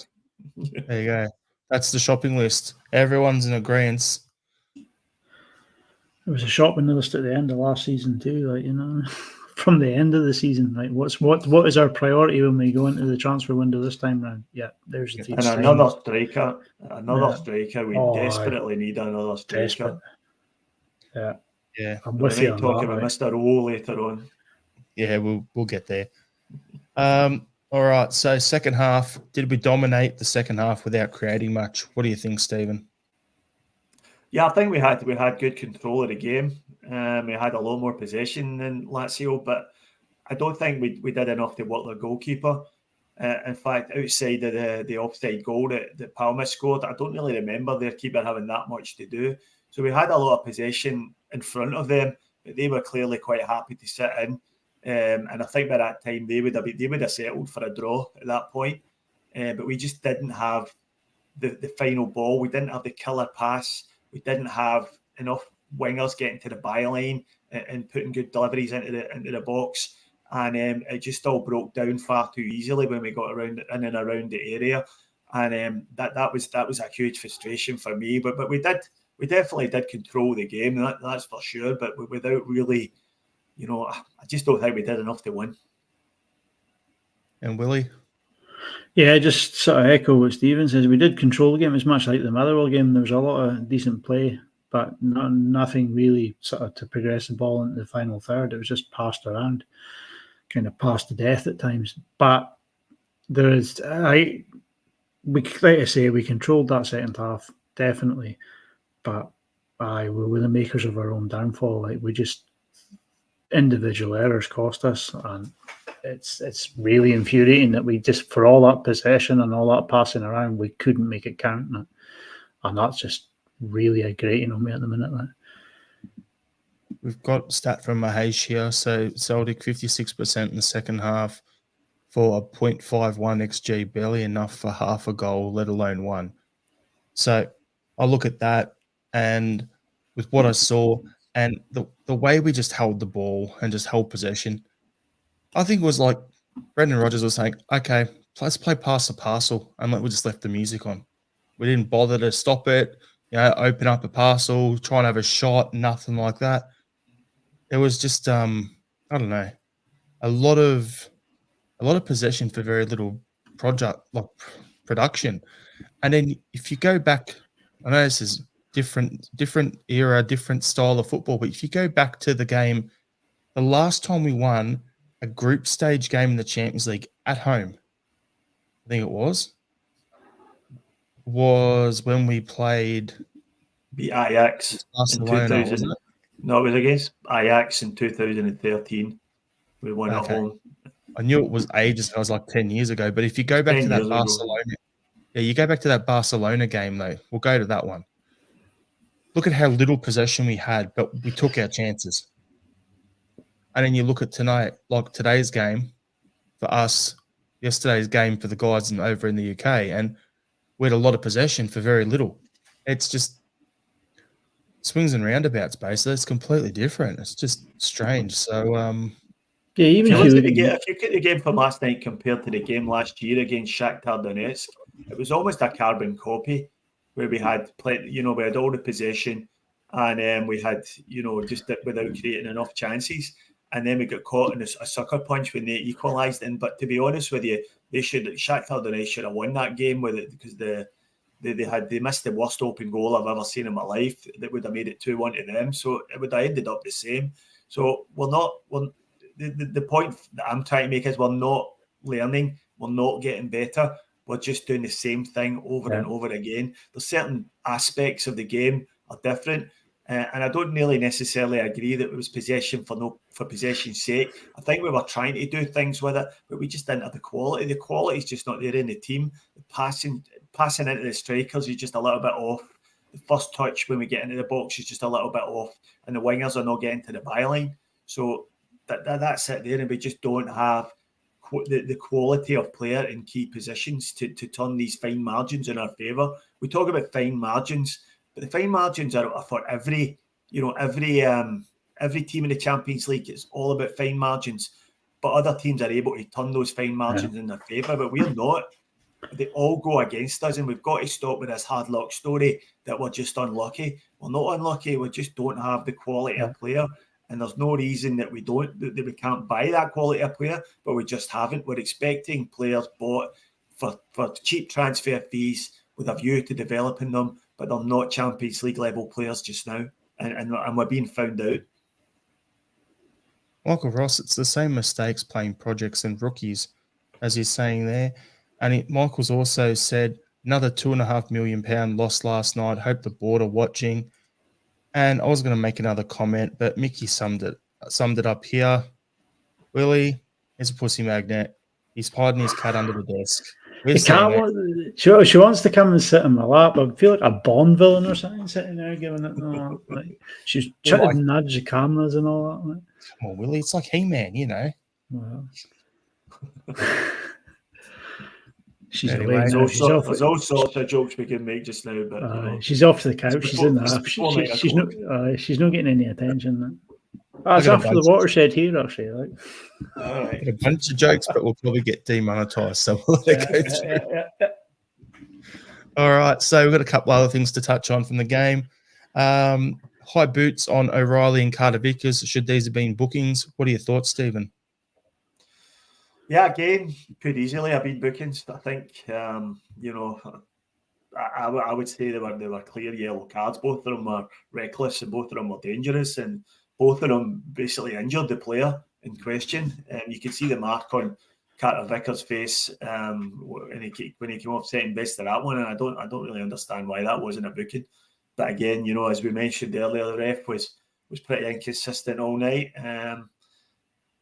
There you go. That's the shopping list. Everyone's in agreement. It was a shopping list at the end of last season too, from the end of the season. Like, what is our priority when we go into the transfer window this time round? Yeah, there's the team. And another striker. We desperately need another striker. Desperate. Yeah. I'm with you on talk that, about right? Mr. O later on. Yeah, we'll get there. All right, so second half, did we dominate the second half without creating much? What do you think, Stephen? Yeah, I think we had good control of the game. We had a lot more possession than Lazio, but I don't think we did enough to work their goalkeeper. In fact, outside of the offside goal that Palma scored, I don't really remember their keeper having that much to do. So we had a lot of possession in front of them, but they were clearly quite happy to sit in. And I think by that time they would have settled for a draw at that point. But we just didn't have the final ball. We didn't have the killer pass. We didn't have enough wingers getting to the byline and putting good deliveries into the box. And it just all broke down far too easily when we got around in and around the area. And that was a huge frustration for me. But we definitely did control the game, that's for sure. But without really, I just don't think we did enough to win. And Willie? Yeah, just sort of echo what Stephen says. We did control the game. It's much like the Motherwell game. There was a lot of decent play, but nothing really sort of to progress the ball into the final third. It was just passed around, kind of passed to death at times. But like I say, we controlled that second half. definitely. But we were the makers of our own downfall. Like, we just, individual errors cost us, and it's really infuriating that we just, for all that possession and all that passing around, we couldn't make it count, and that's just really grating on me at the minute. Like. We've got stat from Mahesh here. So Celtic 56% in the second half for a 0.51 XG, barely enough for half a goal, let alone one. So I look at that, and with what I saw and the way we just held the ball and just held possession, I think it was like Brendan Rodgers was saying, okay, let's play pass the parcel, and we just left the music on. We didn't bother to stop it, open up a parcel, try and have a shot, nothing like that. It was just I don't know, a lot of possession for very little production. And then if you go back, I know this is different era, different style of football, but if you go back to the game, the last time we won a group stage game in the Champions League at home, I think it was when we played beat Ajax Barcelona, in 2000. No, it was against Ajax in 2013. We won at home. I knew it was ages ago. It was like 10 years ago. But if you go back to that Barcelona, you go back to that Barcelona game, though. We'll go to that one. Look at how little possession we had, but we took our chances. And then you look at tonight, like today's game for us, yesterday's game for the guys over in the UK, and we had a lot of possession for very little. It's just swings and roundabouts, basically. It's completely different. It's just strange. So, yeah, even if you look at the game from last night compared to the game last year against Shakhtar Donetsk, it was almost a carbon copy, where we had we had all the possession, and we had just without creating enough chances, and then we got caught in a sucker punch when they equalised. But to be honest with you, Shakhtar Donetsk should have won that game with it, because they missed the worst open goal I've ever seen in my life. That would have made it 2-1 to them, so it would have ended up the same. So the point that I'm trying to make is we're not learning, we're not getting better, we're just doing the same thing over and over again. There's certain aspects of the game are different, and I don't really necessarily agree that it was possession for possession's sake. I think we were trying to do things with it, but we just didn't have the quality. The quality is just not there in the team. The passing into the strikers is just a little bit off. The first touch when we get into the box is just a little bit off, and the wingers are not getting to the byline. So that's it there, and we just don't have the quality of player in key positions to turn these fine margins in our favour. We talk about fine margins, but the fine margins are for every team in the Champions League. It's all about fine margins, but other teams are able to turn those fine margins in their favour, but we're not. They all go against us, and we've got to stop with this hard luck story that we're just unlucky. We're not unlucky, we just don't have the quality of player. And there's no reason that we can't buy that quality of player, but we just haven't. We're expecting players bought for cheap transfer fees with a view to developing them, but they're not Champions League level players just now, and we're being found out. Michael Ross, it's the same mistakes playing projects and rookies, as he's saying there. And Michael's also said another £2.5 million loss last night. Hope the board are watching. And I was going to make another comment, but Mickey summed it up here. Willie is a pussy magnet. He's hiding his cat under the desk. She wants to come and sit in my lap. I feel like a Bond villain or something sitting there giving it. No, like, she's trying to nudge the cameras and all that. Like. Come on, Willie. It's like He-Man, Well. There's all sorts of jokes we can make just now, but she's off the couch. She's in the half. She's not getting any attention. It's after the watershed here, actually. Like. All right. A bunch of jokes, but we'll probably get demonetized. So we'll let it go through. All right. So we've got a couple other things to touch on from the game. High boots on O'Reilly and Carter Vickers. Should these have been bookings? What are your thoughts, Stephen? Yeah, again, could easily have been bookings. I think, I would say they were clear yellow cards. Both of them were reckless, and both of them were dangerous, and both of them basically injured the player in question. You could see the mark on Carter Vickers' face when he came off second best of that one, and I don't really understand why that wasn't a booking. But again, you know, as we mentioned earlier, the ref was pretty inconsistent all night. And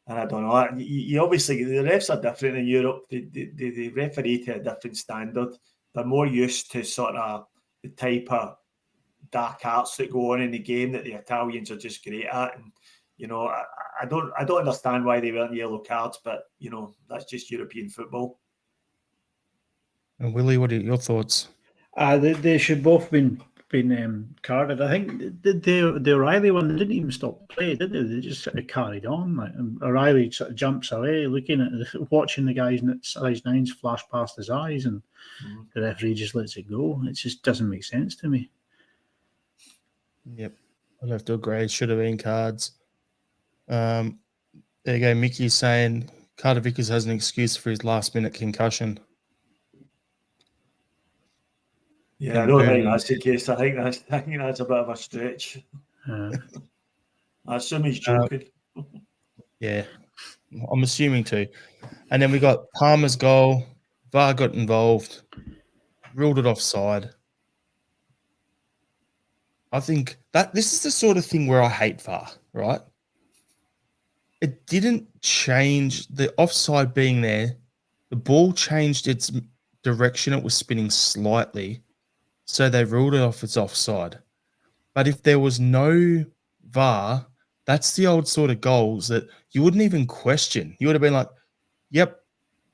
I don't know. You obviously, the refs are different in Europe. They referee to a different standard. They're more used to sort of the type of dark arts that go on in the game that the Italians are just great at. And you know, I don't understand why they weren't yellow cards, but you know, that's just European football. And Willie, what are your thoughts? They should both been carded. I think the O'Reilly one, they didn't even stop play, did they? They just sort of carried on. Like, O'Reilly sort of jumps away, looking at watching the guys in size 9s flash past his eyes, and the referee just lets it go. It just doesn't make sense to me. Yep, I'd have to agree. It should have been cards. There you go. Mickey's saying Carter Vickers has an excuse for his last-minute concussion. Yeah, I don't think that's the case. I think that's a bit of a stretch. I assume he's joking. Yeah, I'm assuming too. And then we got Palmer's goal. VAR got involved, ruled it offside. I think that this is the sort of thing where I hate VAR, right? It didn't change the offside being there. The ball changed its direction. It was spinning slightly. So they ruled it off as offside. But if there was no VAR, that's the old sort of goals that you wouldn't even question. You would have been like, yep,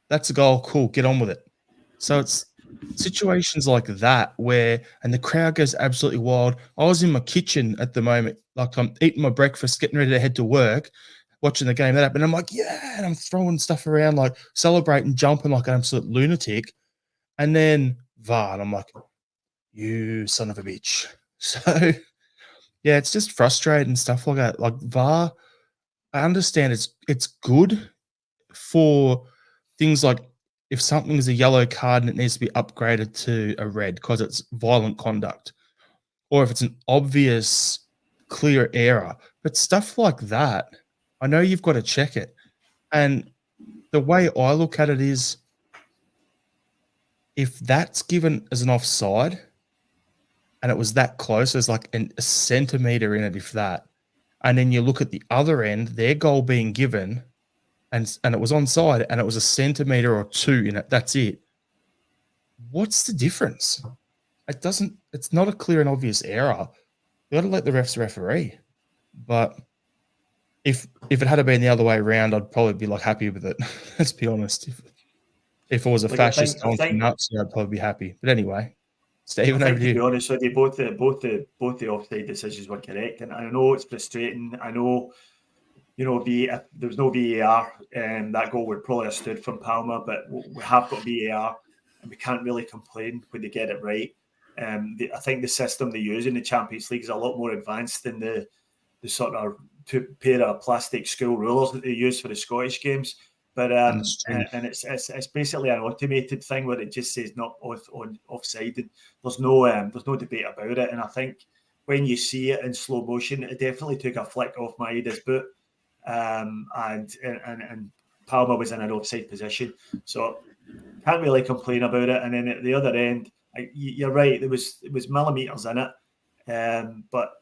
that's a goal. Cool, get on with it. So it's situations like that where, and the crowd goes absolutely wild. I was in my kitchen at the moment, like I'm eating my breakfast, getting ready to head to work, watching the game that happened. I'm like, yeah, and I'm throwing stuff around, like celebrating, jumping like an absolute lunatic. And then VAR, and I'm like, you son of a bitch. So yeah, it's just frustrating stuff like that. Like VAR, I understand it's good for things like if something is a yellow card and it needs to be upgraded to a red because it's violent conduct, or if it's an obvious, clear error. But stuff like that, I know you've got to check it. And the way I look at it is, if that's given as an offside and it was that close, there's like a centimeter in it, if that, and then you look at the other end, their goal being given, and it was onside, and it was a centimeter or two in it, that's it. What's the difference? It's not a clear and obvious error. You got to let the refs referee. But if it had been the other way around, I'd probably be like happy with it. Let's be honest. If it was a fascist on nuts, I'd probably be happy. But anyway, Stephen, over to you. To be honest with you, both the offside decisions were correct, and I know it's frustrating. I know, you know, if there was no VAR, that goal would probably have stood from Palmer, but we have got VAR, and we can't really complain when they get it right. I think the system they use in the Champions League is a lot more advanced than the sort of pair of plastic school rulers that they use for the Scottish games. But and it's basically an automated thing where it just says not offside. And there's no debate about it. And I think when you see it in slow motion, it definitely took a flick off Maeda's boot, and Palmer was in an offside position, so can't really complain about it. And then at the other end, you're right, it was millimeters in it, but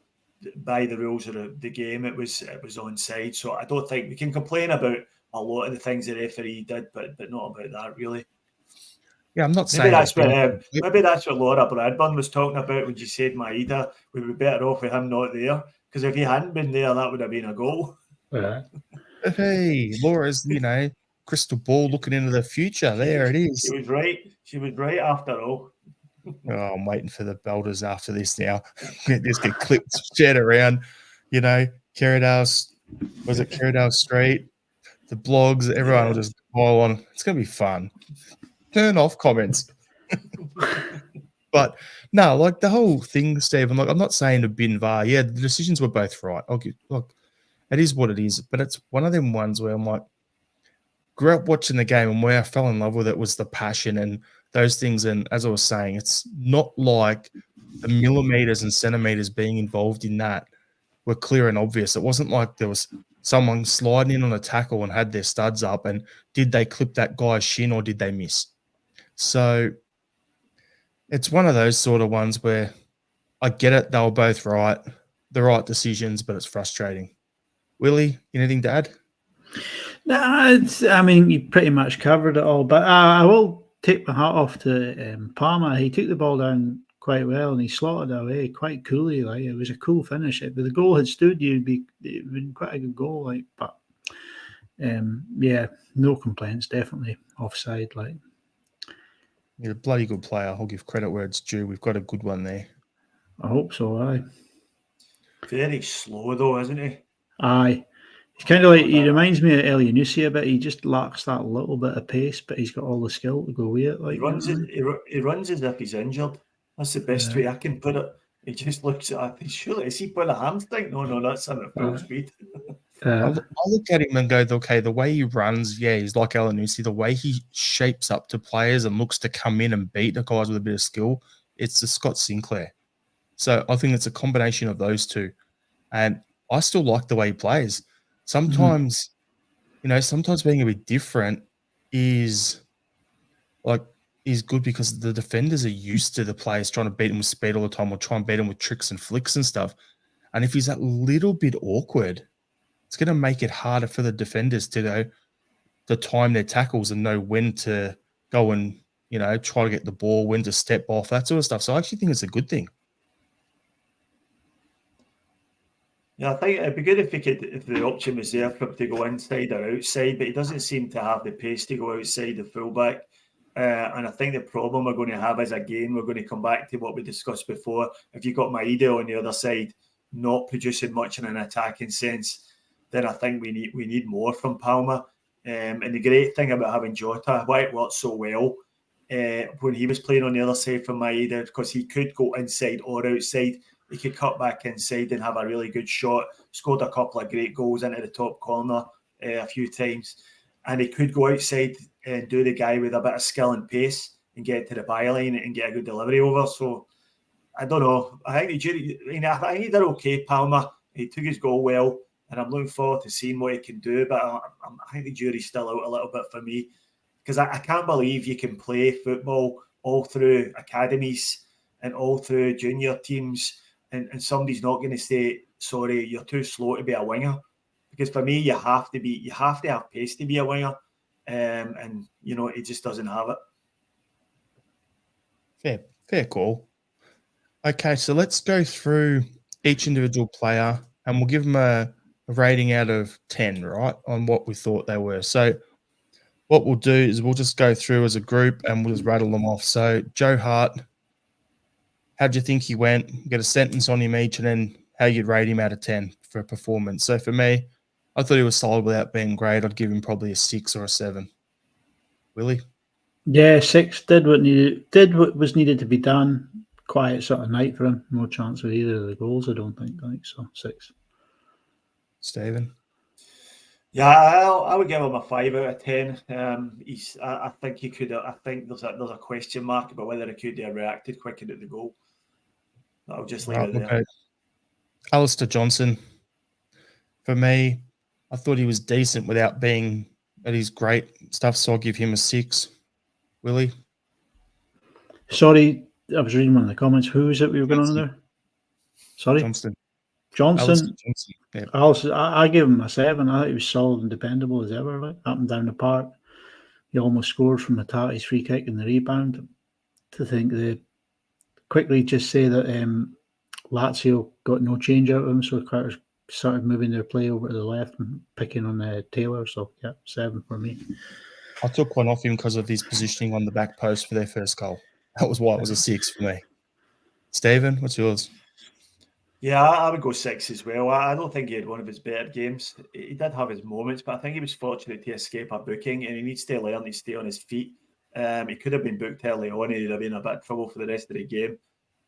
by the rules of the game, it was onside. So I don't think we can complain about a lot of the things the referee did, but not about that really. Yeah, I'm not saying maybe that's what Laura Bradburn was talking about when she said Maeda. We'd be better off with him not there, because if he hadn't been there, that would have been a goal. Yeah. Hey, Laura's, crystal ball looking into the future. There it is. She was right. She was right after all. Oh, I'm waiting for the Belders after this now. Just get clipped, shared around, Kerridale, was it Kerridale Street? The blogs, everyone will just pile on. It's going to be fun. Turn off comments. But no, like the whole thing, Stephen, like I'm not saying to bin VAR. Yeah, the decisions were both right. Look, it is what it is. But it's one of them ones where I'm like, grew up watching the game, and where I fell in love with it was the passion and those things. And as I was saying, it's not like the millimeters and centimeters being involved in that were clear and obvious. It wasn't like there was someone sliding in on a tackle and had their studs up, and did they clip that guy's shin or did they miss? So it's one of those sort of ones where I get it, they were both right, the right decisions, but it's frustrating. Willie, anything to add? No, I mean, you pretty much covered it all. But I will take my hat off to Palmer. He took the ball down quite well and he slotted it away quite coolly. Like, it was a cool finish. If the goal had stood, it'd been quite a good goal. Like, but yeah, no complaints. Definitely offside. Like, You're a bloody good player. I'll give credit where it's due. We've got a good one there. I hope so. Aye. Very slow though, isn't he? Aye. He's kind of like, he reminds me of Elianusi a bit. He just lacks that little bit of pace, but he's got all the skill to go with it. Like, he runs as if he's injured. That's the best way I can put it. He just looks at it. Surely, is he putting a hamstring? No, that's him at full speed. I look at him and go, okay, the way he runs, yeah, he's like Elianusi. The way he shapes up to players and looks to come in and beat the guys with a bit of skill, it's the Scott Sinclair. So I think it's a combination of those two. And I still like the way he plays. Sometimes, sometimes being a bit different is good because the defenders are used to the players trying to beat him with speed all the time or try and beat him with tricks and flicks and stuff. And if he's that little bit awkward, it's going to make it harder for the defenders to time their tackles and know when to go and, try to get the ball, when to step off, that sort of stuff. So I actually think it's a good thing. Yeah, I think it'd be good if the option was there for him to go inside or outside, but he doesn't seem to have the pace to go outside the fullback. And I think the problem we're going to have is, again, we're going to come back to what we discussed before. If you've got Maeda on the other side, not producing much in an attacking sense, then I think we need more from Palmer. And the great thing about having Jota, why it worked so well when he was playing on the other side from Maeda, because he could go inside or outside. He could cut back inside and have a really good shot. Scored a couple of great goals into the top corner a few times. And he could go outside and do the guy with a bit of skill and pace and get to the byline and get a good delivery over. So, I don't know. I think I think he did okay, Palmer. He took his goal well, and I'm looking forward to seeing what he can do. But I think the jury's still out a little bit for me, because I can't believe you can play football all through academies and all through junior teams, and somebody's not going to say, sorry, you're too slow to be a winger. Because for me, you have to have pace to be a winger, and he just doesn't have it. Fair call. Okay, so let's go through each individual player, and we'll give them a rating out of 10, right, on what we thought they were. So what we'll do is we'll just go through as a group and we'll just rattle them off. So Joe Hart, how do you think he went? Get a sentence on him each, and then how you'd rate him out of 10 for performance. So for me, I thought he was solid without being great. I'd give him probably a 6 or a 7. Willie? Yeah, 6. Did what was needed to be done. Quiet sort of night for him. No chance of either of the goals, I don't think. So 6. Stephen? Yeah, I would give him a 5 out of 10. I think he could. I think there's a question mark about whether he could have reacted quicker to the goal. I'll just leave it there. Okay. Alistair Johnson. For me, I thought he was decent without being at his great stuff, so I'll give him a 6. Willie? Sorry, I was reading one of the comments. Who is it we were going on there? Sorry? Johnson. Johnson. Yeah. I gave him a 7. I thought he was solid and dependable as ever, like, up and down the park. He almost scored from the Tati's free kick and the rebound. To think they quickly just say that Lazio got no change out of him, so Carter started moving their play over to the left and picking on Taylor. So yeah, 7 for me. I took one off him because of his positioning on the back post for their first goal. That was why it was a 6 for me. Stephen, what's yours? Yeah, I would go 6 as well. I don't think he had one of his better games. He did have his moments, but I think he was fortunate to escape a booking, and he needs to learn to stay on his feet. He could have been booked early on, and he'd have been a bit of trouble for the rest of the game.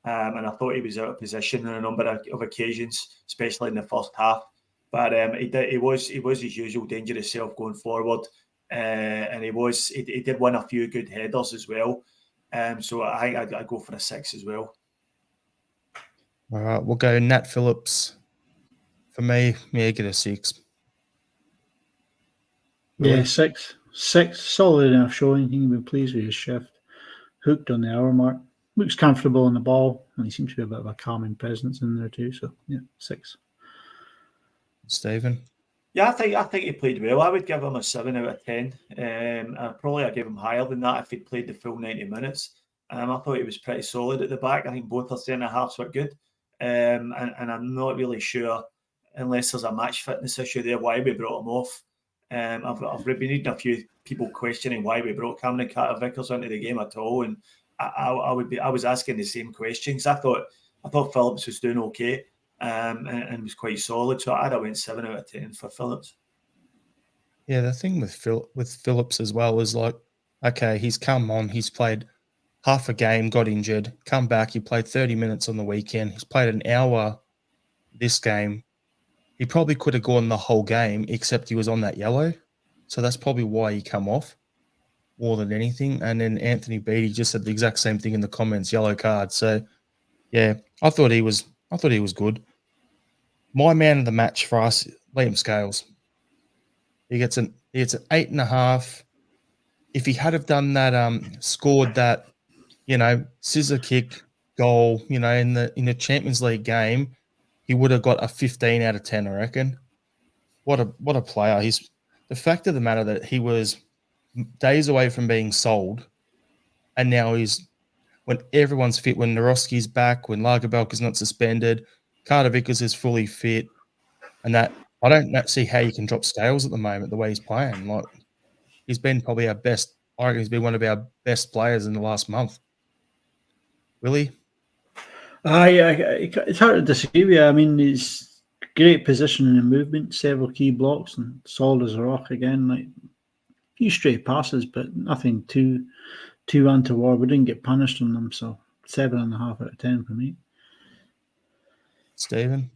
And I thought he was out of position on a number of occasions, especially in the first half. But he was his usual dangerous self going forward, and he did win a few good headers as well. So I'd go for a 6 as well. All right, we'll go Nat Phillips. For me, get a 6. Yeah, 6. 6. Solid enough showing. He can be pleased with his shift. Hooked on the hour mark. Looks comfortable on the ball, and he seems to be a bit of a calming presence in there too. So yeah, 6. Stephen? Yeah, I think he played well. I would give him a 7 out of 10. I'd give him higher than that if he'd played the full 90 minutes. I thought he was pretty solid at the back. I think both our centre halves were good. And I'm not really sure, unless there's a match fitness issue there, why we brought him off. I've been reading a few people questioning why we brought Cameron Carter-Vickers into the game at all, and I was asking the same questions. I thought Phillips was doing okay, and was quite solid. So I'd have went 7 out of 10 for Phillips. Yeah, the thing with Phillips as well is like, okay, he's come on, he's played half a game, got injured, come back, he played 30 minutes on the weekend, he's played an hour this game. He probably could have gone the whole game, except he was on that yellow. So that's probably why he come off more than anything. And then Anthony Beattie just said the exact same thing in the comments, yellow card. So yeah, I thought he was good. My man of the match for us, Liam Scales. He gets an 8.5. If he had have done that, scored that, scissor kick goal, in the Champions League game, he would have got a 15 out of 10, I reckon. What a player. He's the fact of the matter that he was days away from being sold, and now he's, when everyone's fit, when Naroski's back, when Lagerbielke not suspended, Carter-Vickers is fully fit, and that I don't see how you can drop Scales at the moment the way he's playing. Like, he's been probably our best. I reckon he's been one of our best players in the last month. Really? It's hard to disagree with you. I mean, he's great positioning and movement, several key blocks, and solid as a rock again. Like a few straight passes, but nothing too untoward. We didn't get punished on them, so 7.5 out of 10 for me. Stephen?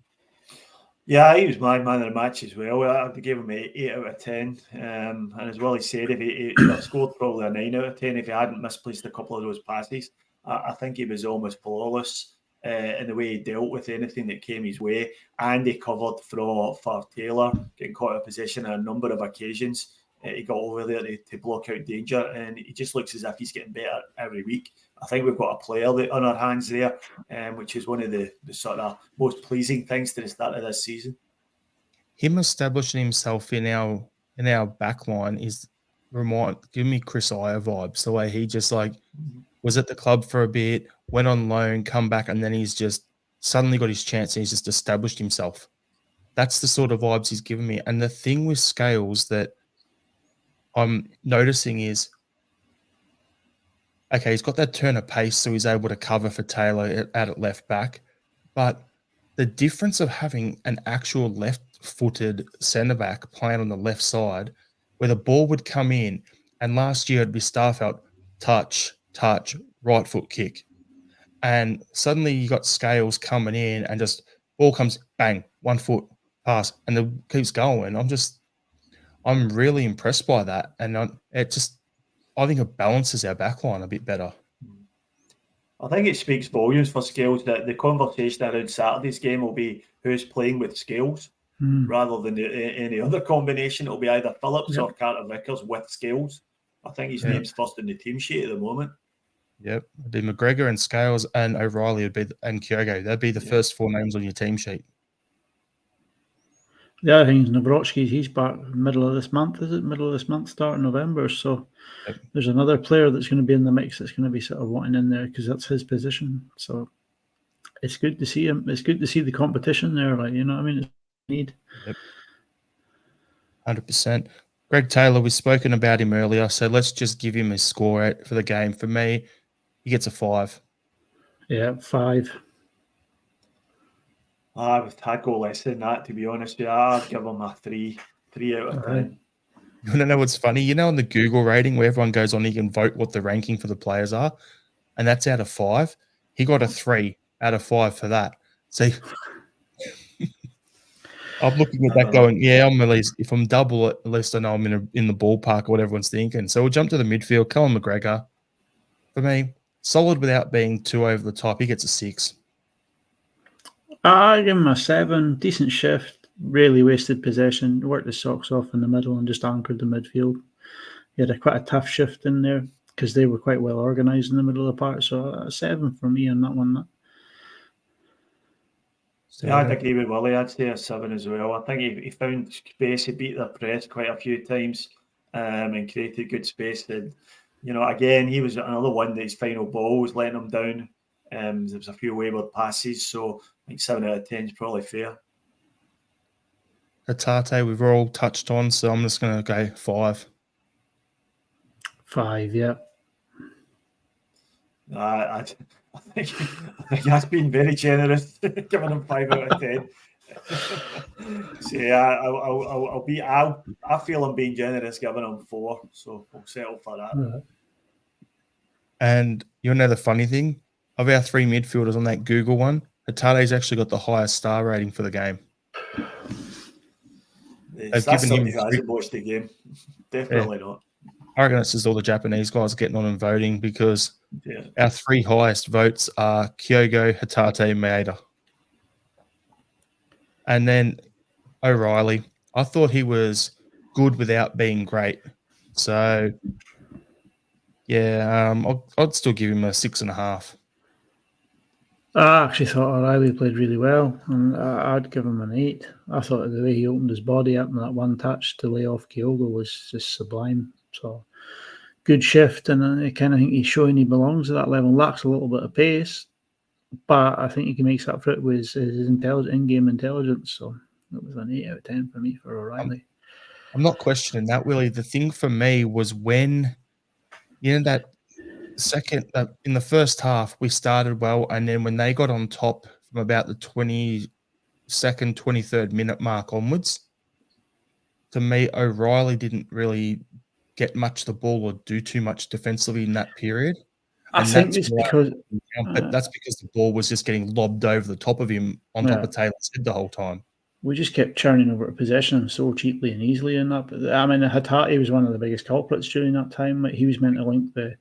Yeah, he was my man of the match as well. I gave him 8 out of 10. And as well, he said if he'd have scored probably a 9 out of 10 if he hadn't misplaced a couple of those passes. I think he was almost flawless in the way he dealt with anything that came his way, and he covered for Taylor, getting caught out of position on a number of occasions. He got over there to block out danger, and he just looks as if he's getting better every week. I think we've got a player on our hands there, which is one of the sort of most pleasing things to the start of this season. Him establishing himself in our back line is give me Chris Iyer vibes. The way he just was at the club for a bit, went on loan, come back, and then he's just suddenly got his chance and he's just established himself. That's the sort of vibes he's given me. And the thing with Scales that I'm noticing is, okay, he's got that turn of pace, so he's able to cover for Taylor out at left back. But the difference of having an actual left-footed centre-back playing on the left side, where the ball would come in, and last year it'd be Starfelt, touch, right foot kick. And suddenly you got Scales coming in and just ball comes, bang, 1 foot pass, and it keeps going. I'm really impressed by that. And I think it balances our backline a bit better. I think it speaks volumes for Scales that the conversation around Saturday's game will be who's playing with Scales rather than any other combination. It'll be either Phillips or Carter-Vickers with Scales. I think his name's first in the team sheet at the moment. Yep. It'd be McGregor and Scales and O'Reilly and Kyogo. That'd be the first 4 names on your team sheet. The other thing is Nawrocki, he's back middle of this month, is it? Middle of this month, start in November. So there's another player that's going to be in the mix that's going to be sort of wanting in there because that's his position. So it's good to see him. It's good to see the competition there. Like, you know what I mean? It's need. Yep. 100%. Greg Taylor, we've spoken about him earlier, so let's just give him a score for the game. For me, he gets a 5. Yeah, 5. I'd go less than that, to be honest. Yeah, I'd give him a 3 out of 10. You want to know what's funny? On the Google rating where everyone goes on, you can vote what the ranking for the players are, and that's out of 5. He got a 3 out of 5 for that. So I'm looking at that going, yeah, I'm at least, if I'm double, at least I know I'm in the ballpark or what everyone's thinking. So we'll jump to the midfield. Callum McGregor, for me, solid without being too over the top. He gets a 6. I give him a 7. Decent shift. really wasted possession, worked his socks off in the middle and just anchored the midfield. He had quite a tough shift in there because they were quite well organised in the middle of the park. So a 7 for me on that one. Yeah, I'd agree with Willie. I'd say a 7 as well. I think he found space. He beat their press quite a few times and created good space. And, again, he was another one that his final ball was letting him down. There was a few wayward passes. So I think 7 out of 10 is probably fair. Hatate, we've all touched on, so I'm just going to go 5. 5, yeah. I think that's been very generous, giving him 5 out of 10. So yeah, I feel I'm being generous, giving him 4. So we'll settle for that. Right. And you know the funny thing? Of our 3 midfielders on that Google one, Hatate's actually got the highest star rating for the game. That's somebody who hasn't watched the game. Definitely not. I reckon it's just all the Japanese guys getting on and voting because our 3 highest votes are Kyogo, Hatate, Maeda. And then O'Reilly. I thought he was good without being great. So, yeah, I'd still give him a 6.5. I actually thought O'Reilly played really well, and I'd give him an 8. I thought the way he opened his body up and that one touch to lay off Kyogo was just sublime. So, good shift, and I kind of think he's showing he belongs at that level. Lacks a little bit of pace, but I think he makes up for it with his in-game intelligence. So, it was an 8 out of 10 for me for O'Reilly. I'm not questioning that, Willie. The thing for me was when, that second in the first half we started well, and then when they got on top from about the 22nd, 23rd minute mark onwards, to me O'Reilly didn't really get much of the ball or do too much defensively in that period. I think it's because that's because the ball was just getting lobbed over the top of him on top of Taylor's head the whole time. We just kept churning over possession so cheaply and easily in that. I mean, Hatate was one of the biggest culprits during that time. Like, he was meant to link the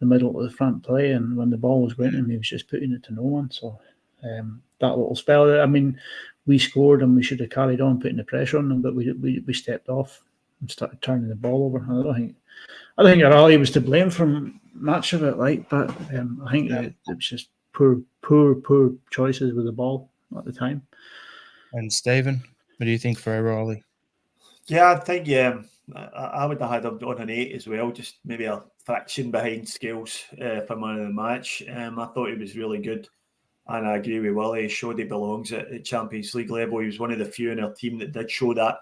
middle to the front play, and when the ball was going to him, he was just putting it to no one. So that little spell, I mean, we scored and we should have carried on putting the pressure on them, but we stepped off and started turning the ball over. I don't think O'Reilly was to blame for much of it, but I think it was just poor choices with the ball at the time. And Stephen, what do you think for O'Reilly? Yeah, I think I would have had him on an 8 as well, just maybe a fraction behind Scales for man of the match. I thought he was really good, and I agree with Willie. He showed he belongs at Champions League level. He was one of the few in our team that did show that,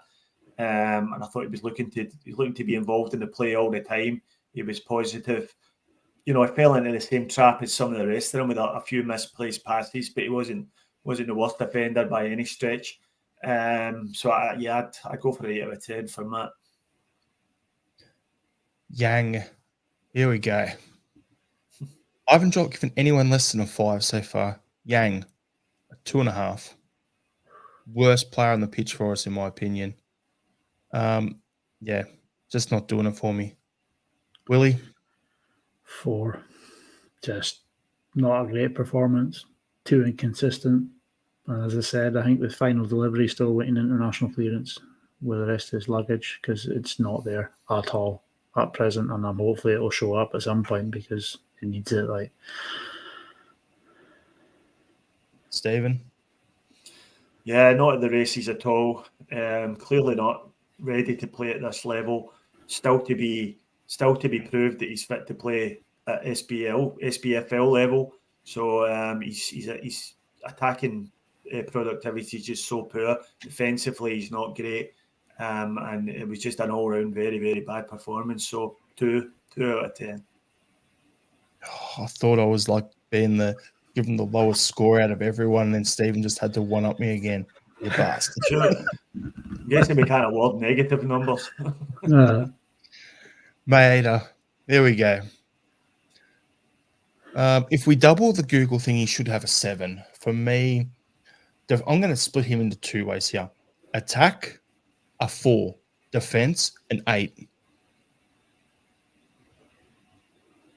and I thought he was looking to be involved in the play all the time. He was positive. I fell into the same trap as some of the rest of them with a few misplaced passes, but he wasn't the worst defender by any stretch. So I go for 8 out of 10 for Matt. Yang, here we go. I haven't given anyone less than a 5 so far. Yang, a 2.5. Worst player on the pitch for us, in my opinion. Just not doing it for me. Willie? 4. Just not a great performance. Too inconsistent. And as I said, I think the final delivery is still waiting international clearance with the rest of his luggage because it's not there at all at present, and hopefully it'll show up at some point because he needs it. Stephen? Yeah, not at the races at all. Clearly not ready to play at this level. Still to be proved that he's fit to play at SPFL level. So he's attacking productivity is just so poor. Defensively, he's not great, and it was just an all-round very, very bad performance. So 2 out of 10. I thought I was giving the lowest score out of everyone, and then Stephen just had to one-up me again. You bastard. Sure. I'm guessing we can't award negative numbers. Maeda, there we go. If we double the Google thing, he should have a 7. For me, I'm going to split him into 2 ways here. Attack, a 4. Defense, an 8.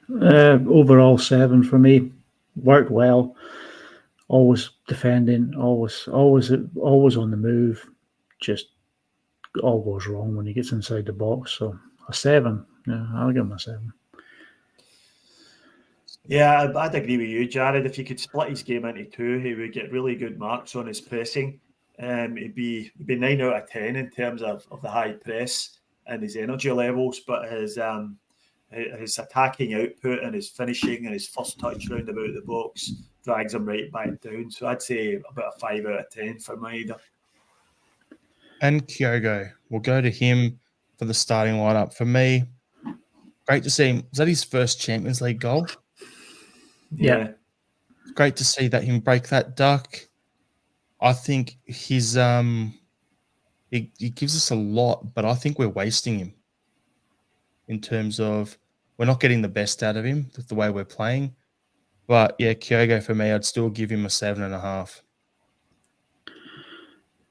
Overall 7 for me. Worked well. Always defending. Always on the move. just all goes wrong when he gets inside the box. So a 7. Yeah, I'll give him a 7. Yeah, I'd agree with you, Jared. If you could split his game into 2, he would get really good marks on his pressing. He'd be 9 out of 10 in terms of the high press and his energy levels, but his attacking output and his finishing and his first touch round about the box drags him right back down. So I'd say about a 5 out of 10 for Maeda. And Kyogo, we'll go to him for the starting lineup. For me, great to see him. Was that his first Champions League goal? Yeah. Great to see that him break that duck. I think his he gives us a lot, but I think we're wasting him in terms of we're not getting the best out of him with the way we're playing. But yeah, Kyogo for me, I'd still give him a 7.5.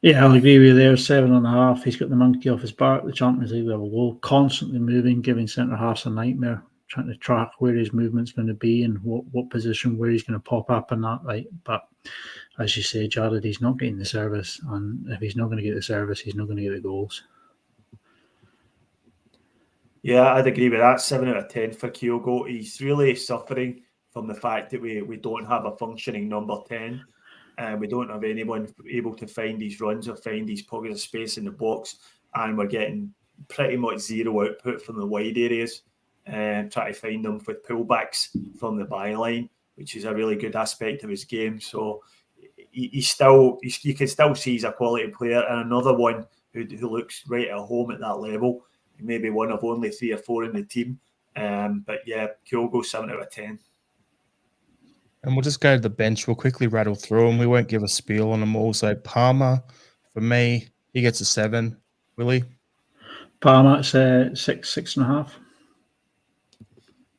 Yeah, I'll agree with you there. 7.5. He's got the monkey off his back. The Champions League level low, constantly moving, giving centre halves a nightmare, trying to track where his movement's going to be and what position where he's going to pop up and that. Like, but as you say, Jared, he's not getting the service, and if he's not going to get the service, he's not going to get the goals. Yeah, I'd agree with that. 7 out of 10 for Kyogo. He's really suffering from the fact that we don't have a functioning number 10. We don't have anyone able to find these runs or find these pockets of space in the box, and we're getting pretty much zero output from the wide areas. Try to find them with pullbacks from the byline, which is a really good aspect of his game. So you can still see he's a quality player, and another one who looks right at home at that level. Maybe one of only 3 or 4 in the team. But yeah, Kyogo 7 out of 10. And we'll just go to the bench. We'll quickly rattle through them. We won't give a spiel on them all. So Palmer, for me, he gets a 7. Willie? Palmer, it's 6.5.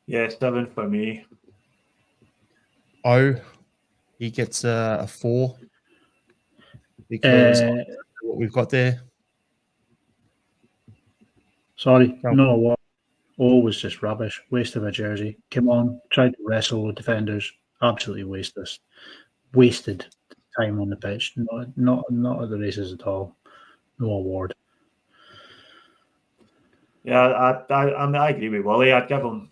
Yeah, 7 for me. Oh, he gets a 4 because what we've got there. Sorry, no, what? Oh, was just rubbish. Waste of a jersey. Come on, tried to wrestle with defenders. Absolutely wasted time on the pitch. Not at the races at all. No award. Yeah, I agree with Willie. I'd give him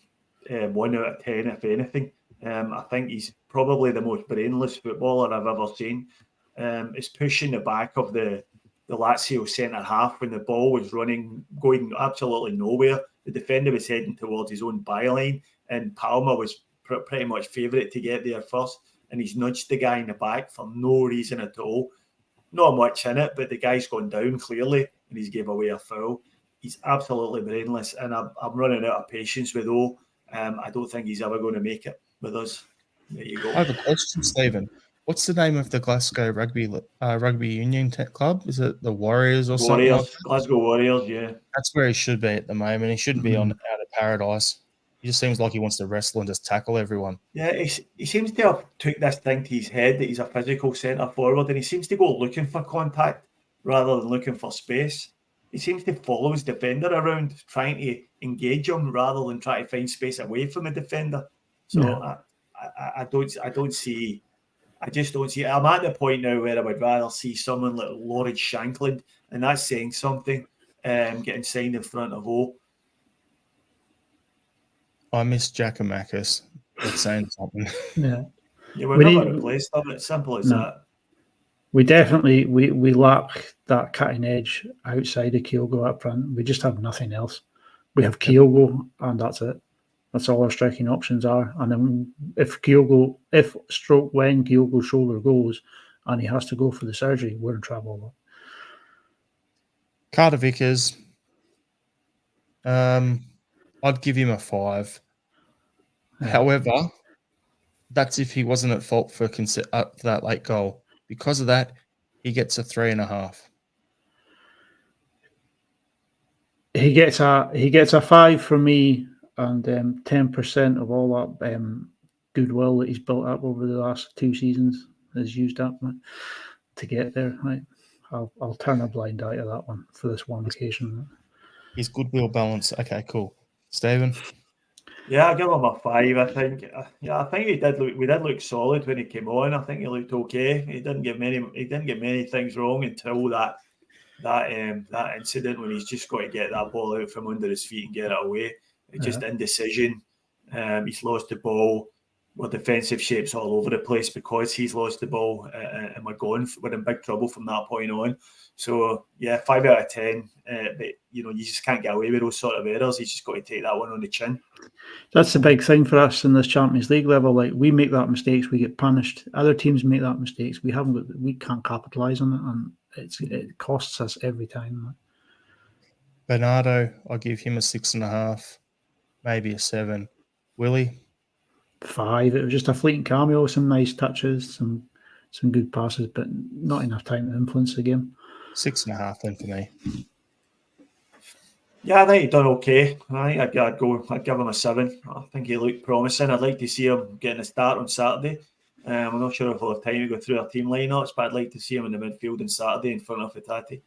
1 out of 10 if anything. I think he's probably the most brainless footballer I've ever seen. It's pushing the back of the Lazio centre half when the ball was going absolutely nowhere. The defender was heading towards his own byline, and Palmer was pretty much favourite to get there first, and he's nudged the guy in the back for no reason at all. Not much in it, but the guy's gone down clearly, and he's gave away a foul. He's absolutely brainless, and I'm running out of patience with O. I don't think he's ever going to make it with us. There you go. I have a question, Stephen. What's the name of the Glasgow Rugby Union club? Is it the Warriors or something? Glasgow Warriors, yeah. That's where he should be at the moment. He shouldn't be out of paradise. He just seems like he wants to wrestle and just tackle everyone. Yeah, he seems to have took this thing to his head that he's a physical centre forward, and he seems to go looking for contact rather than looking for space. He seems to follow his defender around, trying to engage him rather than try to find space away from the defender. So yeah. I just don't see it. I'm at the point now where I would rather see someone like Lawrence Shankland, and that's saying something, getting signed in front of O. Oh, I miss Giacomakis. That's saying something. Yeah, we've never replaced them. It's simple as that. We definitely we lack that cutting edge outside of Kyogo up front. We just have nothing else. We have Kyogo, and that's it. That's all our striking options are. And then when Kyogo's shoulder goes and he has to go for the surgery, we're in trouble. Carter Vickers, I'd give him a 5. Yeah. However, that's if he wasn't at fault for that late goal. Because of that, he gets a 3.5. He gets a 5 from me, and 10% of all that goodwill that he's built up over the last 2 seasons is used up to get there. Right, I'll turn a blind eye to that one for this one occasion. His goodwill balance. Okay, cool. Stephen. Yeah, I give him a 5. I think. I think we did look solid when he came on. I think he looked okay. He didn't get many things wrong until that that incident when he's just got to get that ball out from under his feet and get it away. It's just indecision. He's lost the ball. Our defensive shapes all over the place because he's lost the ball, and we're in big trouble from that point on. So yeah, 5 out of 10. But you just can't get away with those sort of errors. He's just got to take that one on the chin. That's the big thing for us in this Champions League level. Like, we make that mistakes, we get punished. Other teams make that mistakes. We can't capitalise on it, and it costs us every time. Bernardo, I'll give him a 6.5, maybe a 7. Willie? 5. It was just a fleeting cameo, some nice touches, some good passes, but not enough time to influence the game. 6.5 then for me. Yeah, I think he done okay. I think I'd give him a 7. I think he looked promising. I'd like to see him getting a start on Saturday. I'm not sure if we'll have time to go through our team lineups, but I'd like to see him in the midfield on Saturday in front of Hatate.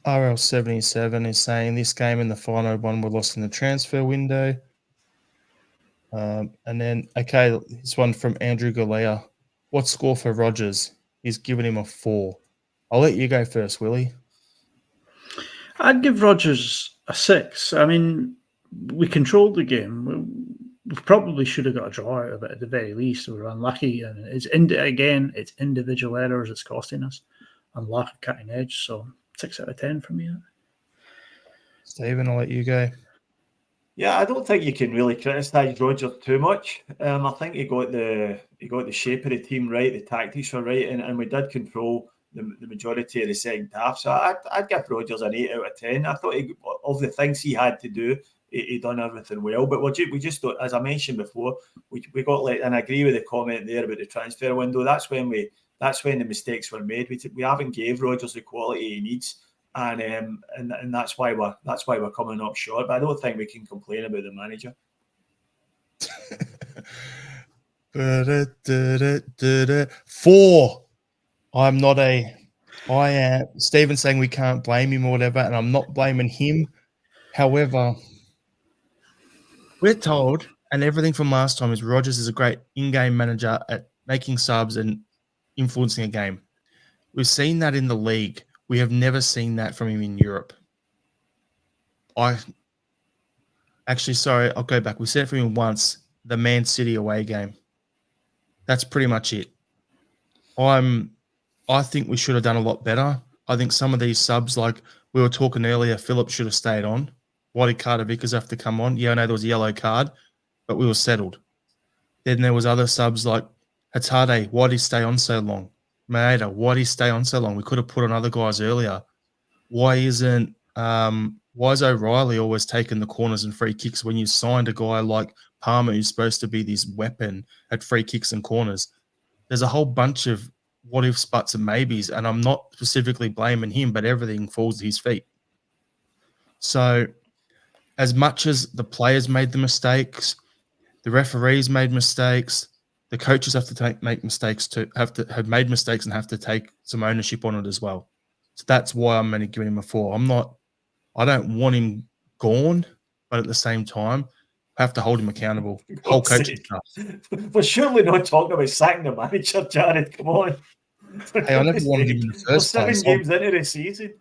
RL77 is saying this game and the final one were lost in the transfer window. And then, okay, this one from Andrew Galea. What score for Rodgers? He's given him a 4. I'll let you go first, Willie. I'd give Rodgers a 6. I mean, we controlled the game. We probably should have got a draw out of it at the very least. We were unlucky, and it's individual errors that's costing us, and lack of cutting edge. So 6 out of 10 for me. Stephen, I'll let you go. Yeah, I don't think you can really criticise Rodgers too much. I think he got the shape of the team right, the tactics were right, and we did control the majority of the second half. So I'd give Rodgers an 8 out of 10. I thought of the things he had to do, he done everything well. But we just thought, as I mentioned before, we got and I agree with the comment there about the transfer window. That's when the mistakes were made. We haven't gave Rodgers the quality he needs. And that's why we're coming up short. But I don't think we can complain about the manager. 4. I am Stephen saying we can't blame him or whatever, and I'm not blaming him. However, we're told, and everything from last time is Rodgers is a great in-game manager at making subs and influencing a game. We've seen that in the league. We have never seen that from him in Europe. I'll go back. We said it from him once, the Man City away game. That's pretty much it. I think we should have done a lot better. I think some of these subs, like we were talking earlier, Philip should have stayed on. Why did Carter Vickers have to come on? Yeah, I know there was a yellow card, but we were settled. Then there was other subs like Hatate. Why did he stay on so long? Maeda, why did he stay on so long? We could have put on other guys earlier. Why is O'Reilly always taking the corners and free kicks when you signed a guy like Palmer who's supposed to be this weapon at free kicks and corners? There's a whole bunch of what ifs, buts, and maybes, and I'm not specifically blaming him, but everything falls at his feet. So as much as the players made the mistakes, the referees made mistakes, the coaches have to make mistakes too, have made mistakes and have to take some ownership on it as well. So that's why I'm only giving him a 4. I don't want him gone, but at the same time, I have to hold him accountable. Whole coaching staff. We're surely not talking about sacking the manager, Jared. Come on. Hey, I never wanted him in the first place. 7 games into the season.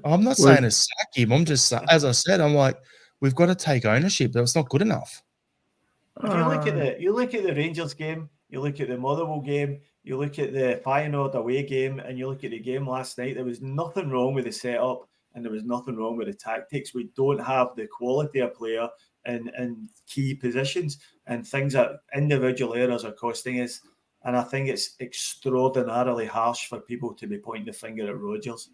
I'm not saying to sack him. I'm just, as I said, I'm like, we've got to take ownership. That's not good enough. You look at the Rangers game, you look at the Motherwell game, you look at the Feyenoord away game, and you look at the game last night. There was nothing wrong with the setup, and there was nothing wrong with the tactics. We don't have the quality of player in key positions, and things that individual errors are costing us. And I think it's extraordinarily harsh for people to be pointing the finger at Rodgers.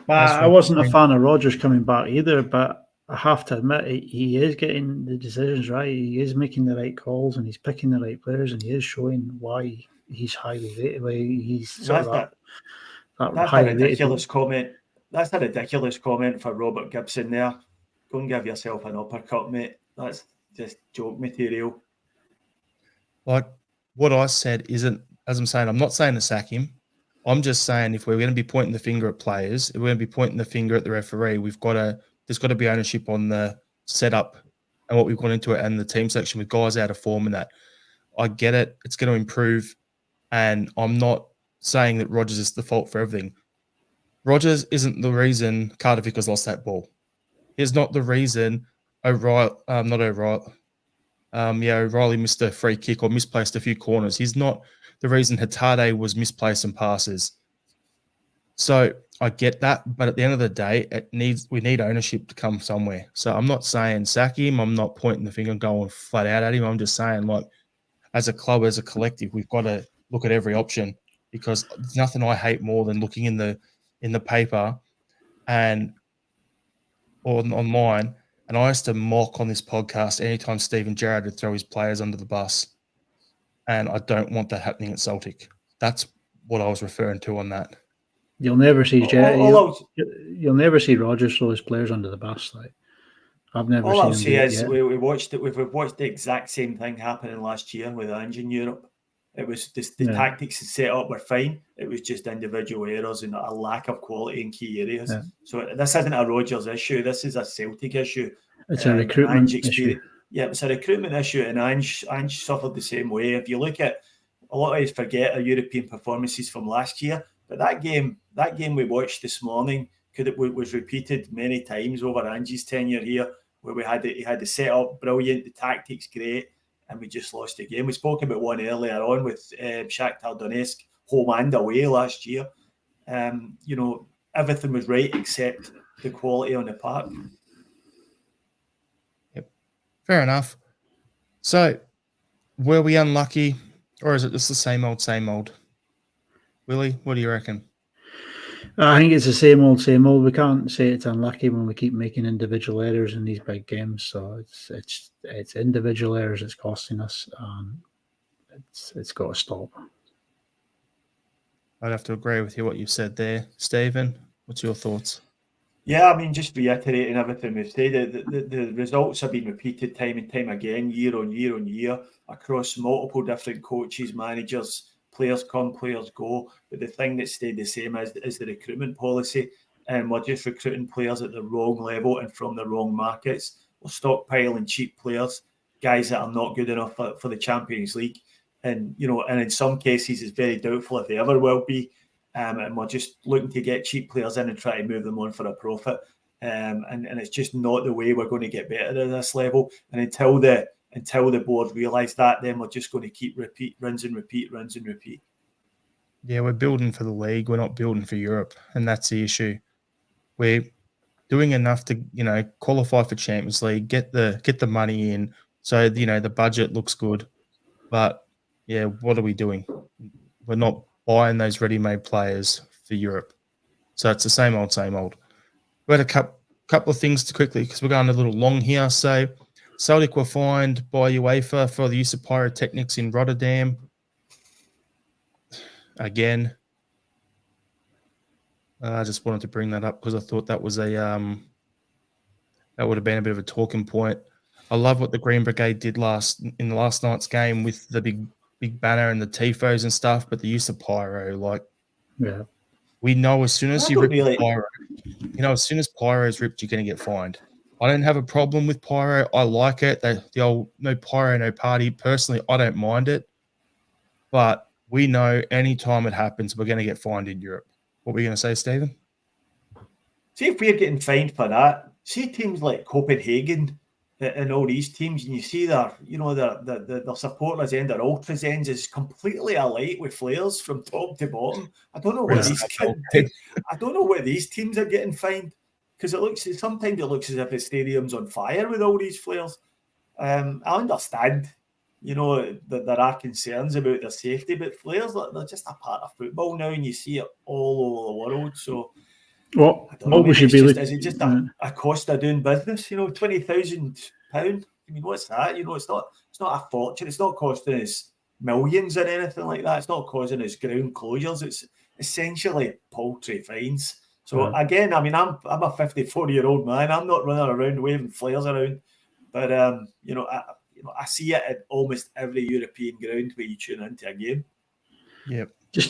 I wasn't a fan of Rodgers coming back either, but I have to admit he is getting the decisions right. He is making the right calls, and he's picking the right players, and he is showing why he's highly rated. Why he's sort of that's a ridiculous comment. That's a ridiculous comment for Robert Gibson there. Go and give yourself an uppercut, mate. That's just joke material. Like what I said isn't, as I'm saying, I'm not saying to sack him. I'm just saying if we're going to be pointing the finger at players, if we're going to be pointing the finger at the referee, there's got to be ownership on the setup and what we've gone into it and the team selection with guys out of form and that. I get it. It's going to improve. And I'm not saying that Rodgers is the fault for everything. Rodgers isn't the reason Carter Vickers lost that ball. He's not the reason O'Reilly missed a free kick or misplaced a few corners. He's not the reason Hatade was misplaced in passes. So I get that, but at the end of the day, we need ownership to come somewhere. So I'm not saying sack him. I'm not pointing the finger and going flat out at him. I'm just saying, like, as a club, as a collective, we've got to look at every option, because there's nothing I hate more than looking in the paper or online. And I used to mock on this podcast anytime Steven Gerrard would throw his players under the bus. And I don't want that happening at Celtic. That's what I was referring to on that. You'll never see you'll never see Rodgers throw his players under the bus. Like, I've never seen. All I'll say is we watched it. We've watched the exact same thing happening last year with Ange in Europe. It was just the tactics set up were fine. It was just individual errors and a lack of quality in key areas. Yeah. So this isn't a Rodgers issue. This is a Celtic issue. It's a recruitment issue. Yeah, it's a recruitment issue, and Ange suffered the same way. If you look at, a lot of us forget our European performances from last year, but that game we watched this morning was repeated many times over Ange's tenure here, where he had the setup brilliant, the tactics great, and we just lost the game. We spoke about one earlier on with Shakhtar Donetsk, home and away last year. Everything was right except the quality on the park. Yep, fair enough. So, were we unlucky, or is it just the same old, same old? Willie, what do you reckon? I think it's the same old, same old. We can't say it's unlucky when we keep making individual errors in these big games. So it's individual errors that's costing us. It's got to stop. I'd have to agree with you what you said there, Stephen. What's your thoughts? Yeah, I mean, just reiterating everything we've said, the results have been repeated time and time again, year on year on year, across multiple different coaches, managers. Players come, players go. But the thing that stayed the same is the recruitment policy. And we're just recruiting players at the wrong level and from the wrong markets. We're stockpiling cheap players, guys that are not good enough for the Champions League. And, and in some cases, it's very doubtful if they ever will be. And we're just looking to get cheap players in and try to move them on for a profit. And it's just not the way we're going to get better at this level. And until the board realise that, then we're just going to keep runs and repeat. Yeah, we're building for the league. We're not building for Europe, and that's the issue. We're doing enough to, qualify for Champions League, get the money in, so the budget looks good. But yeah, what are we doing? We're not buying those ready-made players for Europe. So it's the same old, same old. We had a couple of things to quickly, because we're going a little long here. So Celtic were fined by UEFA for the use of pyrotechnics in Rotterdam. Again, I just wanted to bring that up because I thought that was that would have been a bit of a talking point. I love what the Green Brigade did in the last night's game with the big banner and the tifos and stuff, but the use of pyro, we know as soon as pyro, as soon as pyro is ripped, you're going to get fined. I don't have a problem with pyro. I like it. The old no pyro, no party. Personally, I don't mind it. But we know any time it happens, we're going to get fined in Europe. What were you going to say, Stephen? See, if we're getting fined for that, see teams like Copenhagen and all these teams, and you see their supporters and their ultras ends is completely alight with flares from top to bottom. I don't know what these teams are getting fined. Because sometimes it looks as if the stadium's on fire with all these flares. I understand, that there are concerns about their safety, but flares, they're just a part of football now, and you see it all over the world. So, we should be looking? Is it just a cost of doing business? £20,000. I mean, what's that? It's not a fortune. It's not costing us millions or anything like that. It's not causing us ground closures. It's essentially paltry fines. So again, I mean, I'm a 54-year-old man. I'm not running around waving flares around, but I see it at almost every European ground where you tune into a game. Yeah,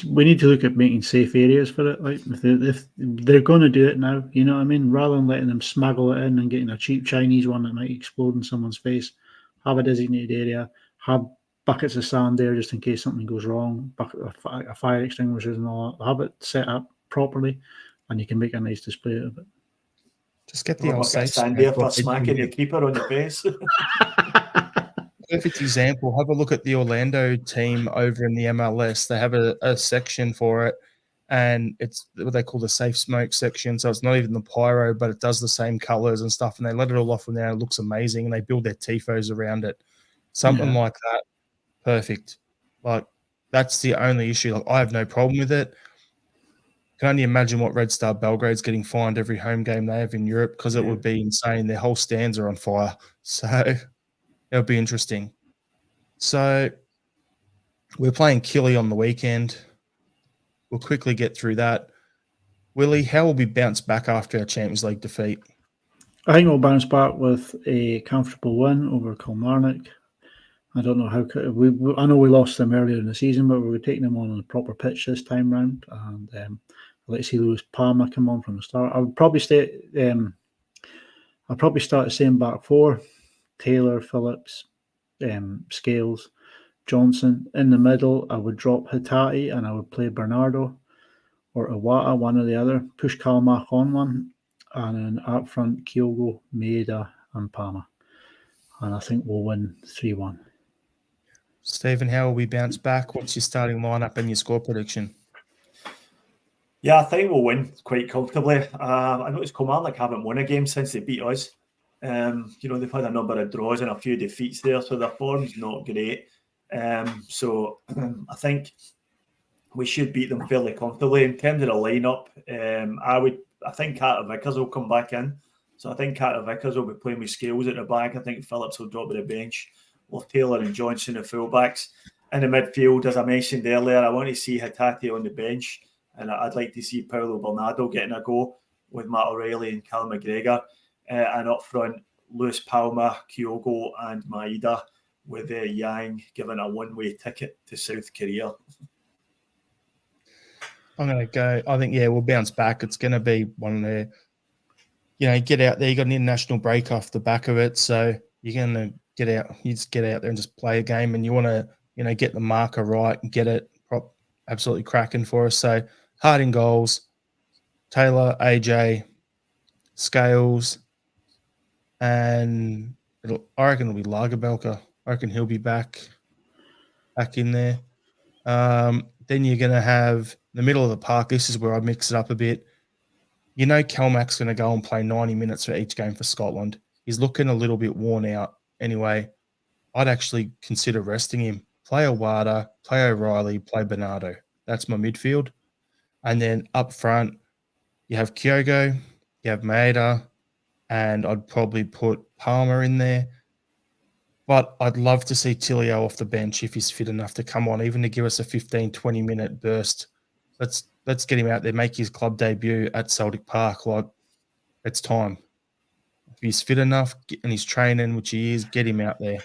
we need to look at making safe areas for it. Like if they're going to do it now, you know what I mean. Rather than letting them smuggle it in and getting a cheap Chinese one that might explode in someone's face, have a designated area, have buckets of sand there just in case something goes wrong, a fire extinguishers and all that. Have it set up properly, and you can make a nice display of it. Just get Have the a old bucket of safe sand smoke there for off it. smacking the keeper on the face. Perfect example. Have a look at the Orlando team over in the MLS. They have a section for it, and it's what they call the safe smoke section. So it's not even the pyro, but it does the same colors and stuff. And they let it all off from there. It looks amazing, and they build their tifos around it. Something like that, perfect. Like that's the only issue. Like I have no problem with it. Can only imagine what Red Star Belgrade's getting fined every home game they have in Europe because it would be insane. Their whole stands are on fire. So it'll be interesting. So we're playing Killy on the weekend. We'll quickly get through that. Willie, how will we bounce back after our Champions League defeat? I think we'll bounce back with a comfortable win over Kilmarnock. I don't know how I know we lost them earlier in the season, but we were taking them on a proper pitch this time round, and I'd like to see Lewis Palmer come on from the start. I would probably I'll probably start the same back four: Taylor, Phillips, Scales, Johnson. In the middle, I would drop Hitati and I would play Bernardo or Iwata, one or the other. Push Kalmach on one, and then up front, Kyogo, Maeda, and Palmer. And I think we'll win 3-1. Stephen, how will we bounce back? What's your starting lineup and your score prediction? Yeah, I think we'll win quite comfortably. I noticed Kilmarnock haven't won a game since they beat us. They've had a number of draws and a few defeats there, so their form's not great. So I think we should beat them fairly comfortably. In terms of the lineup, I think Carter Vickers will come back in. So I think Carter Vickers will be playing with Scales at the back. I think Phillips will drop to the bench. With Taylor and Johnson, the fullbacks. In the midfield, as I mentioned earlier, I want to see Hitati on the bench, and I'd like to see Paulo Bernardo getting a go with Matt O'Reilly and Cal McGregor. And up front, Lewis Palmer, Kyogo, and Maeda, with Yang given a one-way ticket to South Korea. I'm going to go. I think, we'll bounce back. It's going to be one of the, get out there. You got an international break off the back of it, so you're going to get out. You just get out there and just play a game, and you want to, get the marker right and get it absolutely cracking for us. So hard in goals, Taylor, AJ, Scales, and I reckon it'll be Lagerbelka. I reckon he'll be back in there. Then you're going to have the middle of the park. This is where I mix it up a bit. Kelmack's going to go and play 90 minutes for each game for Scotland. He's looking a little bit worn out. Anyway, I'd actually consider resting him. Play Iwata, play O'Reilly, play Bernardo. That's my midfield. And then up front, you have Kyogo, you have Maeda, and I'd probably put Palmer in there. But I'd love to see Tilio off the bench if he's fit enough to come on, even to give us a 15, 20-minute burst. Let's get him out there, make his club debut at Celtic Park. Like, it's time. If he's fit enough and he's training, which he is, get him out there.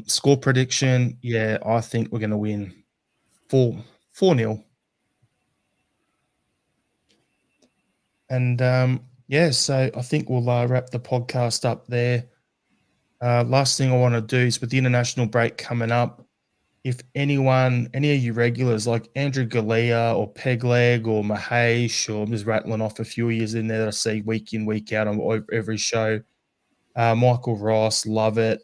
Score prediction, I think we're going to win 4-0. And, so I think we'll wrap the podcast up there. Last thing I want to do is with the international break coming up, if any of you regulars like Andrew Galea or Pegleg or Mahesh, or I'm just rattling off a few years in there that I see week in, week out on every show, Michael Ross, love it.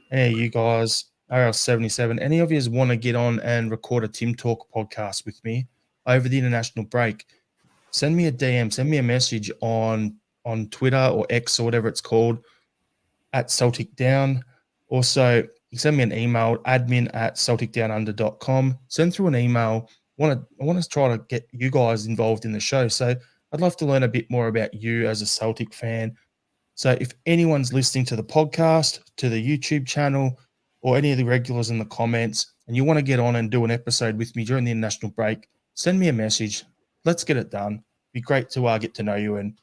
Any of you guys, RL77, any of you want to get on and record a Tim Talk podcast with me over the international break, send me a DM, send me a message on Twitter or X or whatever it's called, at Celtic Down. Also, you send me an email, admin@celticdownunder.com. Send through an email. I want to try to get you guys involved in the show. So I'd love to learn a bit more about you as a Celtic fan. So if anyone's listening to the podcast, to the YouTube channel, or any of the regulars in the comments, and you want to get on and do an episode with me during the international break, send me a message. Let's get it done. It'd be great to get to know you and,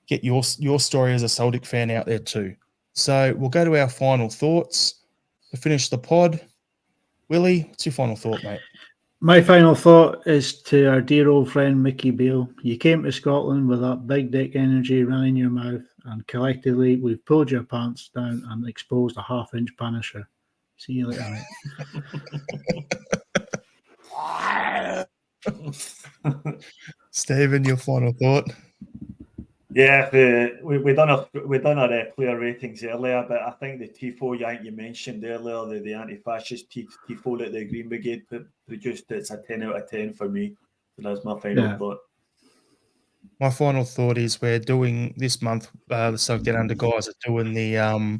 get your story as a Celtic fan out there too. So we'll go to our final thoughts to finish the pod. Willie, what's your final thought, mate? My final thought is to our dear old friend Mickey Beale. You came to Scotland with that big dick energy running your mouth, and collectively we've pulled your pants down and exposed a half-inch Punisher. See you later, mate. Stephen, your final thought? Yeah, we done our player ratings earlier, but I think the tifo you mentioned earlier, the anti-fascist tifo that the Green Brigade produced, it's a 10 out of 10 for me. So that's my final thought. My final thought is we're doing this month. The Celtic Down Under guys are doing the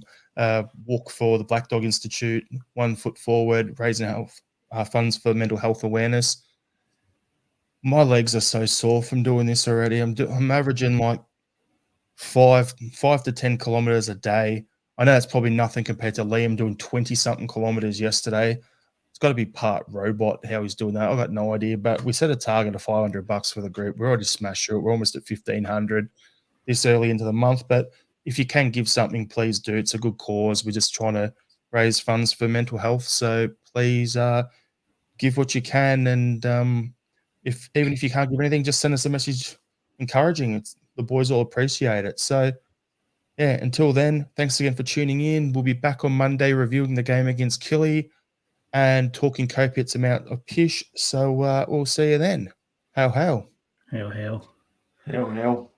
walk for the Black Dog Institute, 1 foot forward, raising health funds for mental health awareness. My legs are so sore from doing this already. I'm averaging like 5 to 10 kilometers a day. I know that's probably nothing compared to Liam doing 20 something kilometers yesterday. It's got to be part robot how he's doing that. I've got no idea, but we set a target of $500 for the group. We're already smashed through it. We're almost at 1,500 this early into the month. But if you can give something, please do. It's a good cause. We're just trying to raise funds for mental health. So please give what you can. And even if you can't give anything, just send us a message encouraging. The boys will appreciate it. So yeah, until then, thanks again for tuning in. We'll be back on Monday reviewing the game against Killy and talking copious amount of pish. So we'll see you then. Hail, hail. Hail, hail. Hail, hail.